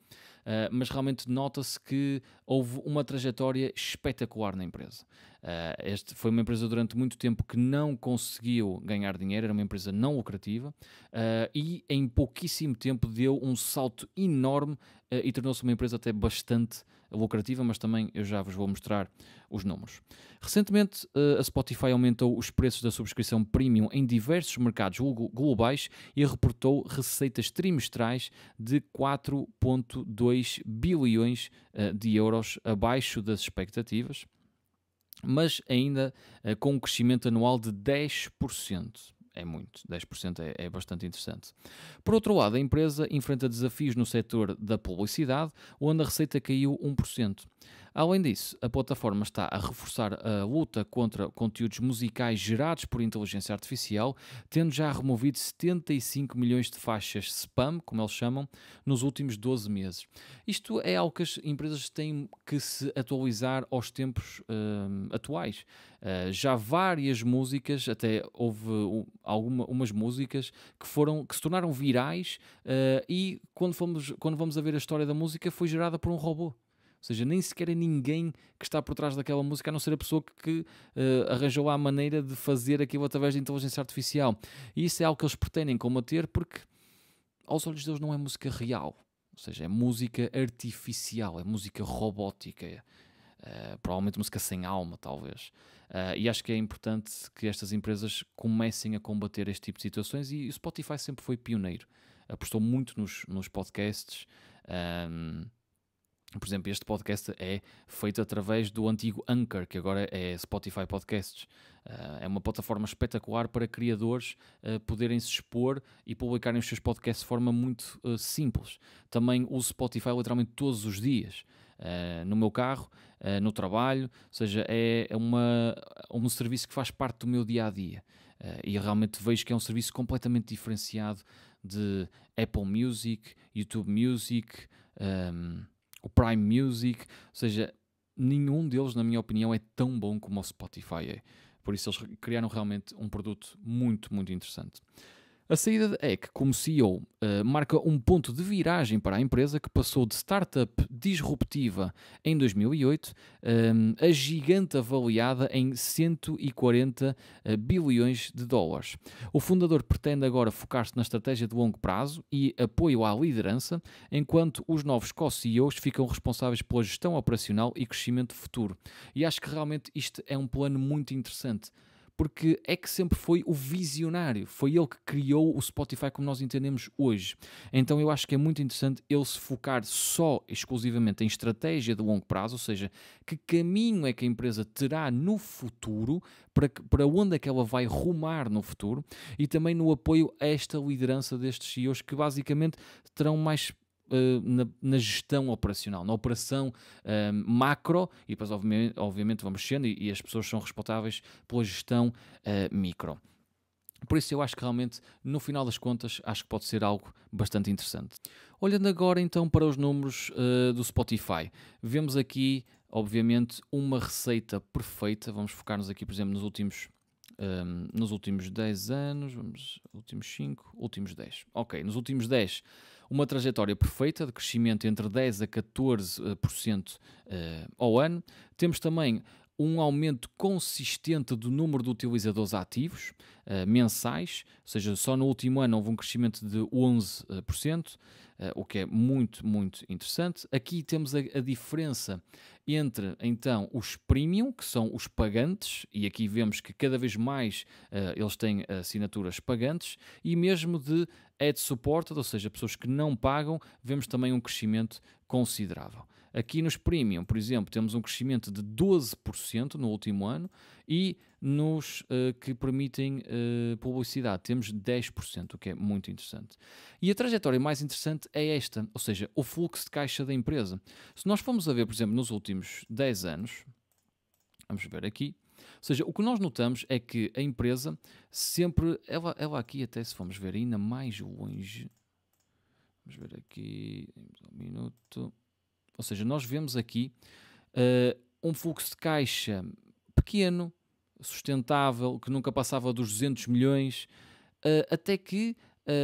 mas realmente nota-se que houve uma trajetória espetacular na empresa. Este foi uma empresa durante muito tempo que não conseguiu ganhar dinheiro, era uma empresa não lucrativa, e em pouquíssimo tempo deu um salto enorme e tornou-se uma empresa até bastante lucrativa, mas também eu já vos vou mostrar os números. Recentemente, a Spotify aumentou os preços da subscrição premium em diversos mercados globais e reportou receitas trimestrais de 4,2 bilhões de euros, abaixo das expectativas, mas ainda com um crescimento anual de 10%. É muito, 10% é bastante interessante. Por outro lado, a empresa enfrenta desafios no setor da publicidade, onde a receita caiu 1%. Além disso, a plataforma está a reforçar a luta contra conteúdos musicais gerados por inteligência artificial, tendo já removido 75 milhões de faixas spam, como eles chamam, nos últimos 12 meses. Isto é algo que as empresas têm que se atualizar aos tempos atuais. Já várias músicas, até houve umas músicas que se tornaram virais e quando vamos a ver a história da música foi gerada por um robô. Ou seja, nem sequer é ninguém que está por trás daquela música, a não ser a pessoa que arranjou lá a maneira de fazer aquilo através de inteligência artificial. E isso é algo que eles pretendem combater porque, aos olhos deles, não é música real. Ou seja, é música artificial, é música robótica. Provavelmente música sem alma, talvez. E acho que é importante que estas empresas comecem a combater este tipo de situações e o Spotify sempre foi pioneiro. Apostou muito nos podcasts. Por exemplo, este podcast é feito através do antigo Anchor, que agora é Spotify Podcasts. É uma plataforma espetacular para criadores poderem se expor e publicarem os seus podcasts de forma muito simples. Também uso Spotify literalmente todos os dias. No meu carro, no trabalho, ou seja, é um serviço que faz parte do meu dia-a-dia. E realmente vejo que é um serviço completamente diferenciado de Apple Music, YouTube Music, o Prime Music, ou seja, nenhum deles, na minha opinião, é tão bom como o Spotify é. Por isso eles criaram realmente um produto muito, muito interessante. A saída de Eck como CEO marca um ponto de viragem para a empresa que passou de startup disruptiva em 2008 a gigante avaliada em 140 bilhões de dólares. O fundador pretende agora focar-se na estratégia de longo prazo e apoio à liderança, enquanto os novos co-CEOs ficam responsáveis pela gestão operacional e crescimento futuro. E acho que realmente isto é um plano muito interessante, porque é que sempre foi o visionário, foi ele que criou o Spotify como nós entendemos hoje. Então eu acho que é muito interessante ele se focar só, exclusivamente em estratégia de longo prazo, ou seja, que caminho é que a empresa terá no futuro, para onde é que ela vai rumar no futuro, e também no apoio a esta liderança destes CEOs que basicamente terão mais na gestão operacional, na operação macro, e depois obviamente vamos mexendo e as pessoas são responsáveis pela gestão micro. Por isso eu acho que realmente, no final das contas, acho que pode ser algo bastante interessante. Olhando agora então para os números do Spotify, vemos aqui obviamente uma receita perfeita. Vamos focar-nos aqui, por exemplo, nos últimos 10 anos, últimos 5, últimos 10. Ok, nos últimos 10, uma trajetória perfeita de crescimento entre 10% a 14% ao ano. Temos também um aumento consistente do número de utilizadores ativos mensais, ou seja, só no último ano houve um crescimento de 11%, o que é muito, muito interessante. Aqui temos a diferença entre, então, os premium, que são os pagantes, e aqui vemos que cada vez mais eles têm assinaturas pagantes, e mesmo de ad-supported, ou seja, pessoas que não pagam, vemos também um crescimento considerável. Aqui nos Premium, por exemplo, temos um crescimento de 12% no último ano e nos que permitem publicidade temos 10%, o que é muito interessante. E a trajetória mais interessante é esta, ou seja, o fluxo de caixa da empresa. Se nós formos a ver, por exemplo, nos últimos 10 anos, vamos ver aqui, ou seja, o que nós notamos é que a empresa sempre, ela aqui até se formos ver ainda mais longe, vamos ver aqui, um minuto. Ou seja, nós vemos aqui um fluxo de caixa pequeno, sustentável, que nunca passava dos 200 milhões, até que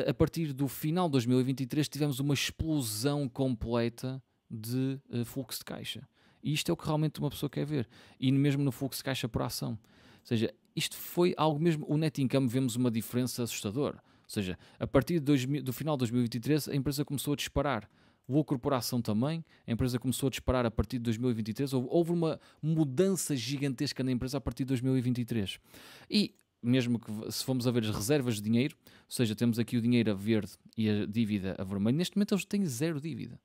a partir do final de 2023 tivemos uma explosão completa de fluxo de caixa. E isto é o que realmente uma pessoa quer ver. E mesmo no fluxo de caixa por ação. Ou seja, isto foi algo mesmo... O net income vemos uma diferença assustadora. Ou seja, a partir do final de 2023 a empresa começou a disparar. Lucro por ação também, a empresa começou a disparar a partir de 2023, houve uma mudança gigantesca na empresa a partir de 2023. E mesmo que se formos a ver as reservas de dinheiro, ou seja, temos aqui o dinheiro a verde e a dívida a vermelho, neste momento eles têm zero dívida.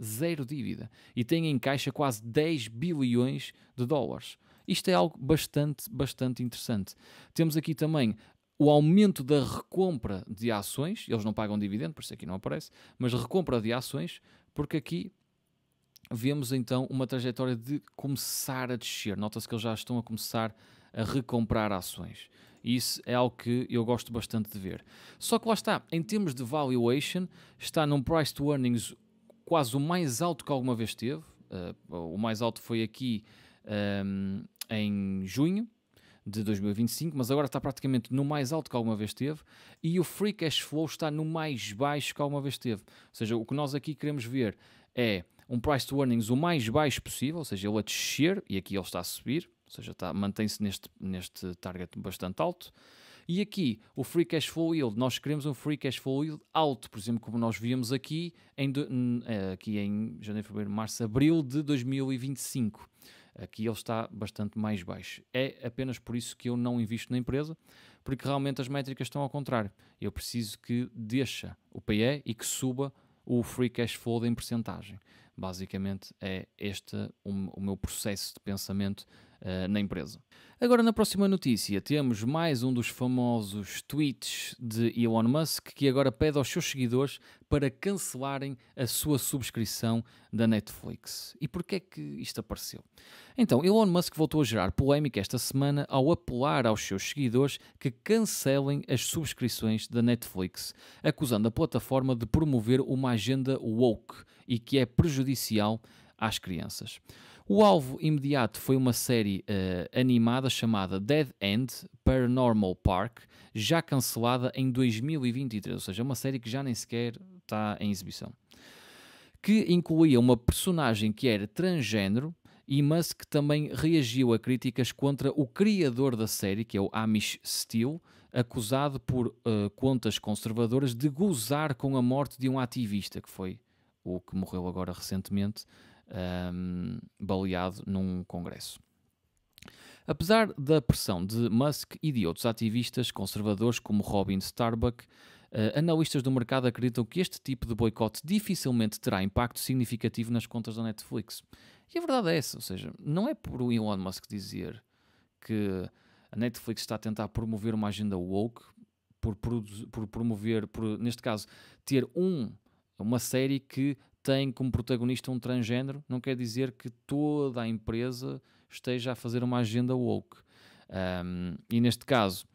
Zero dívida. E têm em caixa quase 10 bilhões de dólares. Isto é algo bastante interessante. Temos aqui também o aumento da recompra de ações, eles não pagam dividendo, por isso aqui não aparece, mas recompra de ações, porque aqui vemos então uma trajetória de começar a descer. Nota-se que eles já estão a começar a recomprar ações. E isso é algo que eu gosto bastante de ver. Só que lá está, em termos de valuation, está num price to earnings quase o mais alto que alguma vez teve. O mais alto foi aqui em junho de 2025, mas agora está praticamente no mais alto que alguma vez teve, e o free cash flow está no mais baixo que alguma vez teve. Ou seja, o que nós aqui queremos ver é um price to earnings o mais baixo possível, ou seja, ele a descer, e aqui ele está a subir, ou seja, mantém-se neste target bastante alto. E aqui, o free cash flow yield, nós queremos um free cash flow yield alto, por exemplo, como nós víamos aqui em janeiro, fevereiro, março, abril de 2025. Aqui ele está bastante mais baixo. É apenas por isso que eu não invisto na empresa, porque realmente as métricas estão ao contrário. Eu preciso que deixe o PE e que suba o free cash flow em percentagem. Basicamente é este o meu processo de pensamento na empresa. Agora, na próxima notícia, temos mais um dos famosos tweets de Elon Musk, que agora pede aos seus seguidores para cancelarem a sua subscrição da Netflix. E porquê é que isto apareceu? Então, Elon Musk voltou a gerar polémica esta semana ao apelar aos seus seguidores que cancelem as subscrições da Netflix, acusando a plataforma de promover uma agenda woke e que é prejudicial às crianças. O alvo imediato foi uma série animada chamada Dead End Paranormal Park, já cancelada em 2023, ou seja, uma série que já nem sequer está em exibição, que incluía uma personagem que era transgénero, e Musk também reagiu a críticas contra o criador da série, que é o Amish Steel, acusado por contas conservadoras de gozar com a morte de um ativista, que foi o que morreu agora recentemente, baleado num congresso. Apesar da pressão de Musk e de outros ativistas conservadores como Robin Starbuck, analistas do mercado acreditam que este tipo de boicote dificilmente terá impacto significativo nas contas da Netflix. E a verdade é essa, ou seja, não é por o Elon Musk dizer que a Netflix está a tentar promover uma agenda woke, por promover, neste caso, ter uma série que tem como protagonista um transgénero, não quer dizer que toda a empresa esteja a fazer uma agenda woke. E neste caso,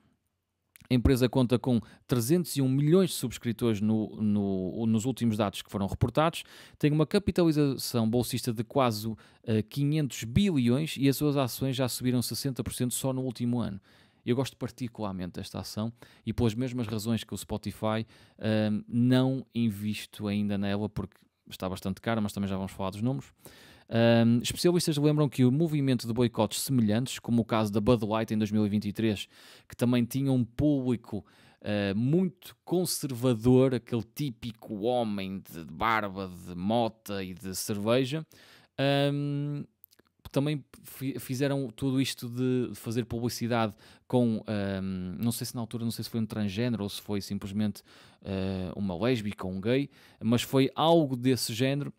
a empresa conta com 301 milhões de subscritores nos últimos dados que foram reportados, tem uma capitalização bolsista de quase 500 bilhões e as suas ações já subiram 60% só no último ano. Eu gosto particularmente desta ação e pelas mesmas razões que o Spotify não invisto ainda nela porque está bastante cara, mas também já vamos falar dos números. Especialistas lembram que o movimento de boicotes semelhantes, como o caso da Bud Light em 2023, que também tinha um público muito conservador, aquele típico homem de barba, de mota e de cerveja, também fizeram tudo isto de fazer publicidade com, não sei se na altura, não sei se foi um transgénero ou se foi simplesmente uma lésbica ou um gay, mas foi algo desse género,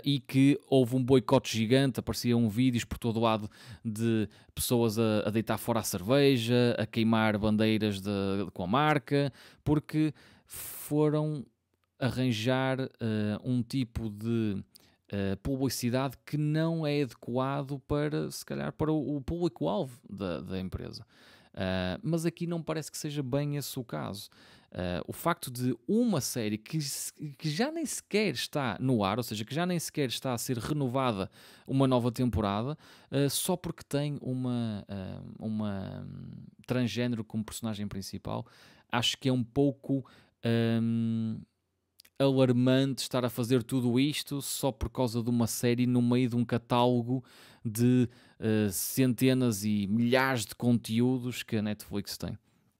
e que houve um boicote gigante, apareciam vídeos por todo lado de pessoas a deitar fora a cerveja, a queimar bandeiras com a marca, porque foram arranjar um tipo de publicidade que não é adequado para, se calhar, para o público-alvo da empresa. Mas aqui não parece que seja bem esse o caso. O facto de uma série que já nem sequer está no ar, ou seja, que já nem sequer está a ser renovada uma nova temporada, só porque tem uma transgénero como personagem principal, acho que é um pouco alarmante estar a fazer tudo isto só por causa de uma série no meio de um catálogo de centenas e milhares de conteúdos que a Netflix tem.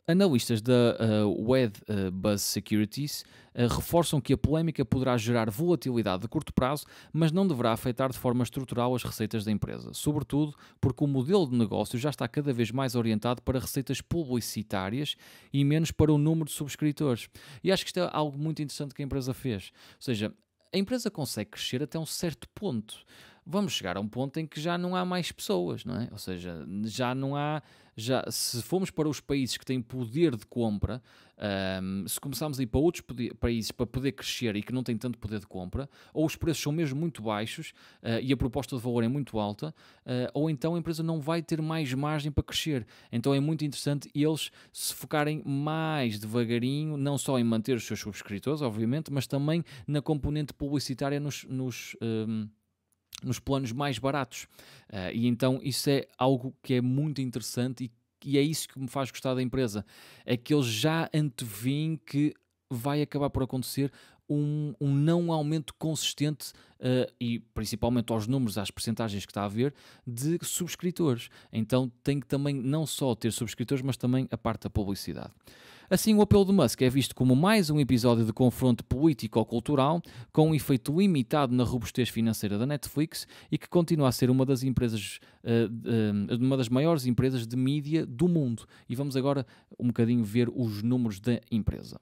Analistas da Wedbush Securities reforçam que a polémica poderá gerar volatilidade de curto prazo, mas não deverá afetar de forma estrutural as receitas da empresa, sobretudo porque o modelo de negócio já está cada vez mais orientado para receitas publicitárias e menos para o número de subscritores. E acho que isto é algo muito interessante que a empresa fez. Ou seja, a empresa consegue crescer até um certo ponto. Vamos chegar a um ponto em que já não há mais pessoas, não é? Ou seja, já não há. Se formos para os países que têm poder de compra, se começarmos a ir para outros países para poder crescer e que não têm tanto poder de compra, ou os preços são mesmo muito baixos e a proposta de valor é muito alta, ou então a empresa não vai ter mais margem para crescer. Então é muito interessante eles se focarem mais devagarinho, não só em manter os seus subscritores, obviamente, mas também na componente publicitária nos planos mais baratos. E então isso é algo que é muito interessante e é isso que me faz gostar da empresa. É que eles já antevêm que vai acabar por acontecer um não aumento consistente e principalmente aos números, às percentagens que está a haver, de subscritores. Então tem que também não só ter subscritores, mas também a parte da publicidade. Assim, o apelo de Musk é visto como mais um episódio de confronto político-cultural com um efeito limitado na robustez financeira da Netflix e que continua a ser uma das empresas, uma das maiores empresas de mídia do mundo. E vamos agora um bocadinho ver os números da empresa.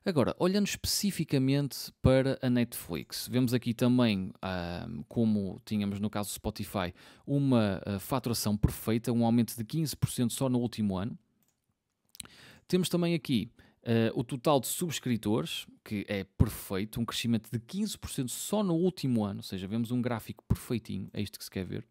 Agora, olhando especificamente para a Netflix, vemos aqui também, como tínhamos no caso do Spotify, uma faturação perfeita, um aumento de 15% só no último ano. Temos também aqui o total de subscritores, que é perfeito, um crescimento de 15% só no último ano, ou seja, vemos um gráfico perfeitinho, é isto que se quer ver.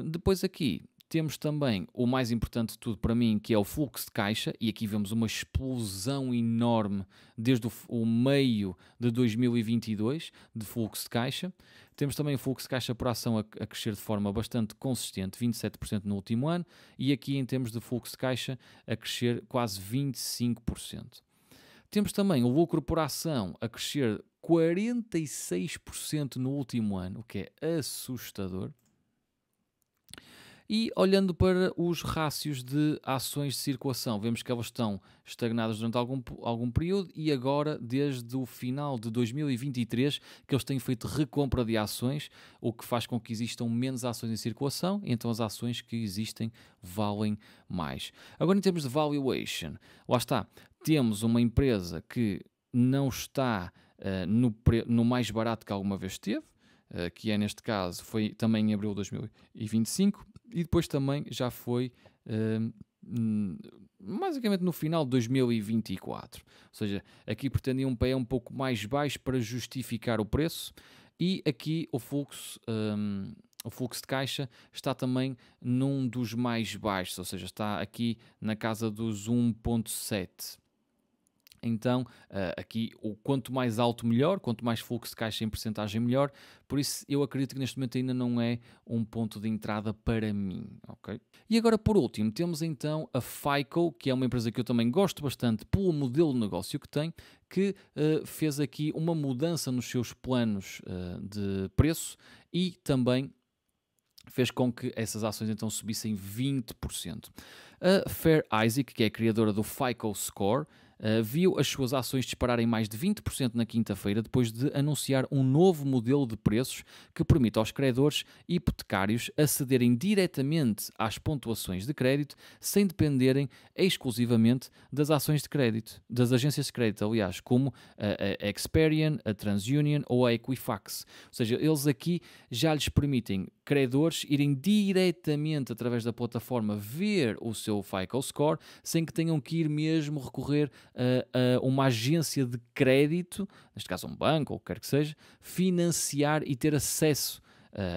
Depois aqui temos também o mais importante de tudo para mim, que é o fluxo de caixa, e aqui vemos uma explosão enorme desde o meio de 2022 de fluxo de caixa. Temos também o fluxo de caixa por ação a crescer de forma bastante consistente, 27% no último ano, e aqui em termos de fluxo de caixa a crescer quase 25%. Temos também o lucro por ação a crescer 46% no último ano, o que é assustador. E olhando para os rácios de ações de circulação, vemos que elas estão estagnadas durante algum período e agora, desde o final de 2023, que eles têm feito recompra de ações, o que faz com que existam menos ações em circulação, e então as ações que existem valem mais. Agora, em termos de valuation, lá está, temos uma empresa que não está no mais barato que alguma vez esteve, que é neste caso, foi também em abril de 2025, e depois também já foi basicamente no final de 2024. Ou seja, aqui pretendiam um PE um pouco mais baixo para justificar o preço, e aqui o fluxo de caixa está também num dos mais baixos, ou seja, está aqui na casa dos 1.7. Então, aqui, quanto mais alto melhor, quanto mais fluxo de caixa em percentagem melhor, por isso eu acredito que neste momento ainda não é um ponto de entrada para mim, ok? E agora, por último, temos então a FICO, que é uma empresa que eu também gosto bastante pelo modelo de negócio que tem, que fez aqui uma mudança nos seus planos de preço e também fez com que essas ações então subissem 20%. A Fair Isaac, que é a criadora do FICO Score, viu as suas ações dispararem mais de 20% na quinta-feira, depois de anunciar um novo modelo de preços que permite aos credores hipotecários acederem diretamente às pontuações de crédito sem dependerem exclusivamente das ações de crédito, das agências de crédito, aliás, como a Experian, a TransUnion ou a Equifax. Ou seja, eles aqui já lhes permitem credores irem diretamente através da plataforma ver o seu FICO Score sem que tenham que ir mesmo recorrer a uma agência de crédito, neste caso um banco ou o que quer que seja, financiar e ter acesso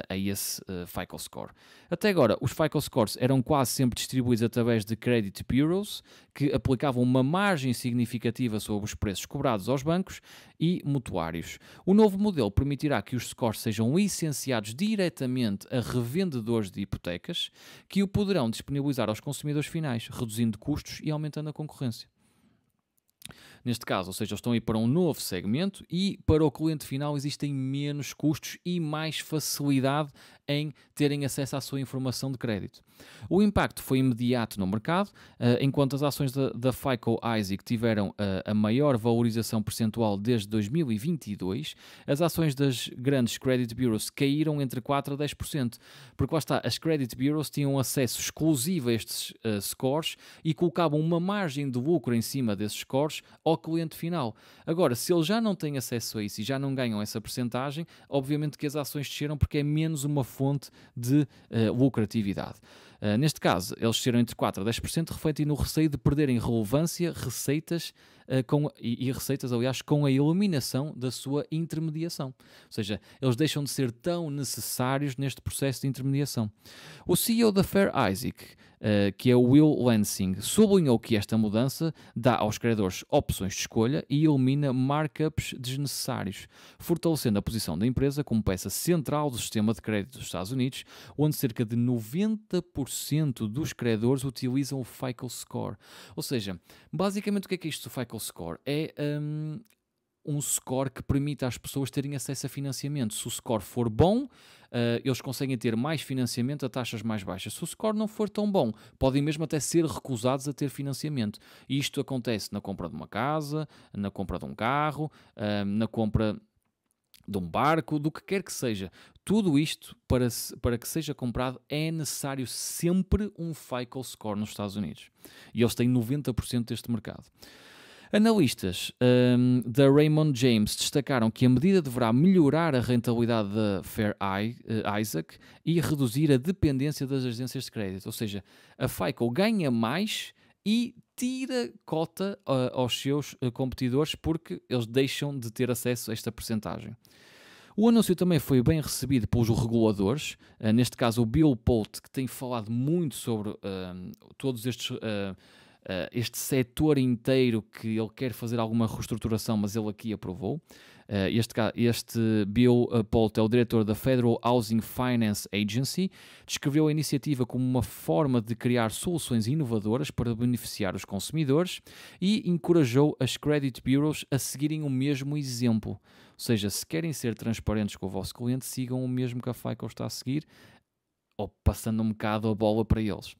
a esse FICO Score. Até agora, os FICO Scores eram quase sempre distribuídos através de credit bureaus, que aplicavam uma margem significativa sobre os preços cobrados aos bancos e mutuários. O novo modelo permitirá que os scores sejam licenciados diretamente a revendedores de hipotecas, que o poderão disponibilizar aos consumidores finais, reduzindo custos e aumentando a concorrência. Neste caso, ou seja, eles estão a ir para um novo segmento e para o cliente final existem menos custos e mais facilidade em terem acesso à sua informação de crédito. O impacto foi imediato no mercado, enquanto as ações da FICO ISIC tiveram a maior valorização percentual desde 2022, as ações das grandes credit bureaus caíram entre 4% a 10%, porque lá está, as credit bureaus tinham acesso exclusivo a estes scores e colocavam uma margem de lucro em cima desses scores ao cliente final. Agora, se eles já não têm acesso a isso e já não ganham essa percentagem, obviamente que as ações desceram porque é menos uma fonte de lucratividade. Neste caso, eles desceram entre 4% a 10%, refletindo o receio de perderem relevância, receitas e receitas, aliás, com a eliminação da sua intermediação. Ou seja, eles deixam de ser tão necessários neste processo de intermediação. O CEO da Fair Isaac, que é o Will Lansing, sublinhou que esta mudança dá aos credores opções de escolha e elimina markups desnecessários, fortalecendo a posição da empresa como peça central do sistema de crédito dos Estados Unidos, onde cerca de 90% dos credores utilizam o FICO Score. Ou seja, basicamente o que é isto do FICO Score? É um score que permite às pessoas terem acesso a financiamento. Se o score for bom, eles conseguem ter mais financiamento a taxas mais baixas. Se o score não for tão bom, podem mesmo até ser recusados a ter financiamento. E isto acontece na compra de uma casa, na compra de um carro, na compra de um barco, do que quer que seja. Tudo isto, para que seja comprado, é necessário sempre um FICO Score nos Estados Unidos. E eles têm 90% deste mercado. Analistas da Raymond James destacaram que a medida deverá melhorar a rentabilidade da Fair Isaac e reduzir a dependência das agências de crédito. Ou seja, a FICO ganha mais e tira cota aos seus competidores porque eles deixam de ter acesso a esta percentagem. O anúncio também foi bem recebido pelos reguladores, neste caso o Bill Polt, que tem falado muito sobre todos estes... este setor inteiro que ele quer fazer alguma reestruturação, mas ele aqui aprovou. Este Bill Polt é o diretor da Federal Housing Finance Agency, descreveu a iniciativa como uma forma de criar soluções inovadoras para beneficiar os consumidores e encorajou as credit bureaus a seguirem o mesmo exemplo. Ou seja, se querem ser transparentes com o vosso cliente, sigam o mesmo que a FICO está a seguir, ou passando um bocado a bola para eles.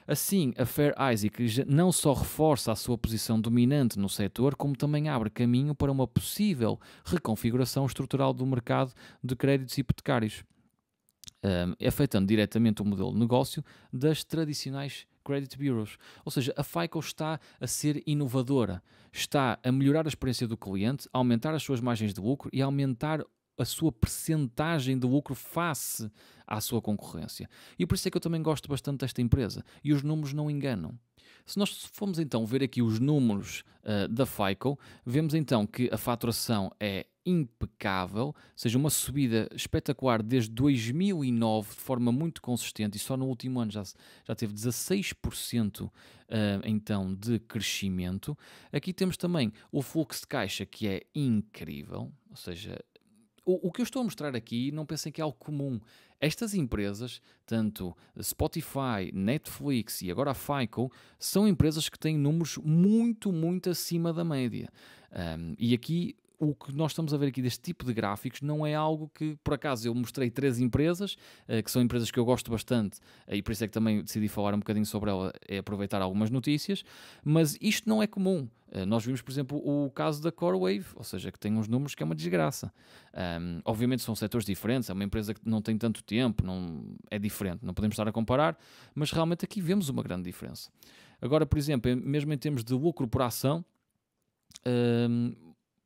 Assim, a Fair Isaac não só reforça a sua posição dominante no setor, como também abre caminho para uma possível reconfiguração estrutural do mercado de créditos hipotecários, afetando diretamente o modelo de negócio das tradicionais credit bureaus. Ou seja, a FICO está a ser inovadora, está a melhorar a experiência do cliente, a aumentar as suas margens de lucro e a aumentar a sua percentagem de lucro face à sua concorrência. E por isso é que eu também gosto bastante desta empresa. E os números não enganam. Se nós formos então ver aqui os números da FICO, vemos então que a faturação é impecável, ou seja, uma subida espetacular desde 2009, de forma muito consistente, e só no último ano já teve 16% então de crescimento. Aqui temos também o fluxo de caixa, que é incrível, ou seja, o que eu estou a mostrar aqui, não pensem que é algo comum. Estas empresas, tanto Spotify, Netflix e agora a FICO, são empresas que têm números muito, muito acima da média. E aqui o que nós estamos a ver aqui deste tipo de gráficos não é algo que, por acaso, eu mostrei 3 empresas, que são empresas que eu gosto bastante, e por isso é que também decidi falar um bocadinho sobre ela, é aproveitar algumas notícias, mas isto não é comum. Nós vimos, por exemplo, o caso da CoreWave, ou seja, que tem uns números que é uma desgraça. Obviamente são setores diferentes, é uma empresa que não tem tanto tempo, é diferente, não podemos estar a comparar, mas realmente aqui vemos uma grande diferença. Agora, por exemplo, mesmo em termos de lucro por ação,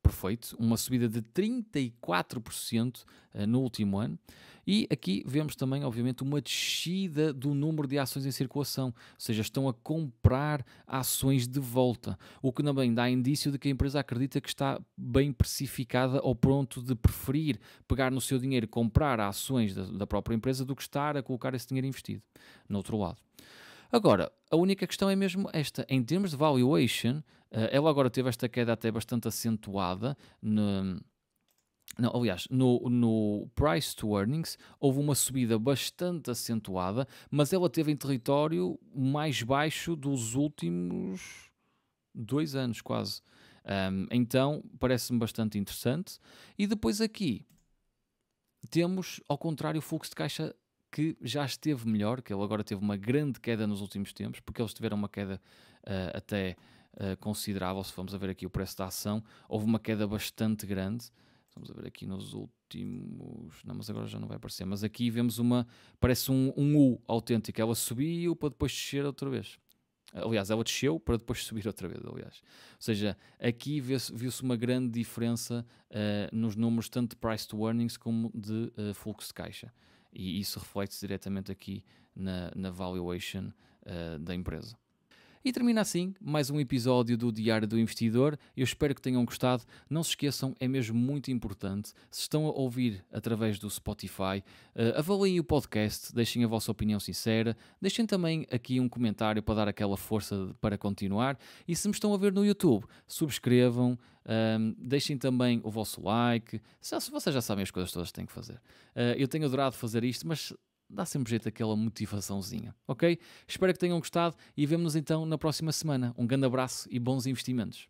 perfeito, uma subida de 34% no último ano, e aqui vemos também, obviamente, uma descida do número de ações em circulação, ou seja, estão a comprar ações de volta, o que também dá indício de que a empresa acredita que está bem precificada ao ponto de preferir pegar no seu dinheiro e comprar ações da própria empresa do que estar a colocar esse dinheiro investido, no outro lado. Agora, a única questão é mesmo esta, em termos de valuation, ela agora teve esta queda até bastante acentuada, no price to earnings, houve uma subida bastante acentuada, mas ela teve em território mais baixo dos últimos 2 anos quase. Então, parece-me bastante interessante. E depois aqui, temos, ao contrário, o fluxo de caixa que já esteve melhor, que ele agora teve uma grande queda nos últimos tempos, porque eles tiveram uma queda até considerável. Se vamos a ver aqui o preço da ação, houve uma queda bastante grande. Vamos a ver aqui nos últimos... Não, mas agora já não vai aparecer. Mas aqui vemos parece um U autêntico. Ela subiu para depois descer outra vez. Aliás, ela desceu para depois subir outra vez, aliás. Ou seja, aqui viu-se uma grande diferença nos números tanto de price to earnings como de fluxo de caixa. E isso reflete-se diretamente aqui na valuation da empresa. E termina assim mais um episódio do Diário do Investidor. Eu espero que tenham gostado. Não se esqueçam, é mesmo muito importante. Se estão a ouvir através do Spotify, avaliem o podcast, deixem a vossa opinião sincera, deixem também aqui um comentário para dar aquela força para continuar. E se me estão a ver no YouTube, subscrevam, deixem também o vosso like. Se vocês já sabem as coisas todas que têm que fazer. Eu tenho adorado fazer isto, mas dá sempre jeito aquela motivaçãozinha, ok? Espero que tenham gostado e vemo-nos então na próxima semana. Um grande abraço e bons investimentos.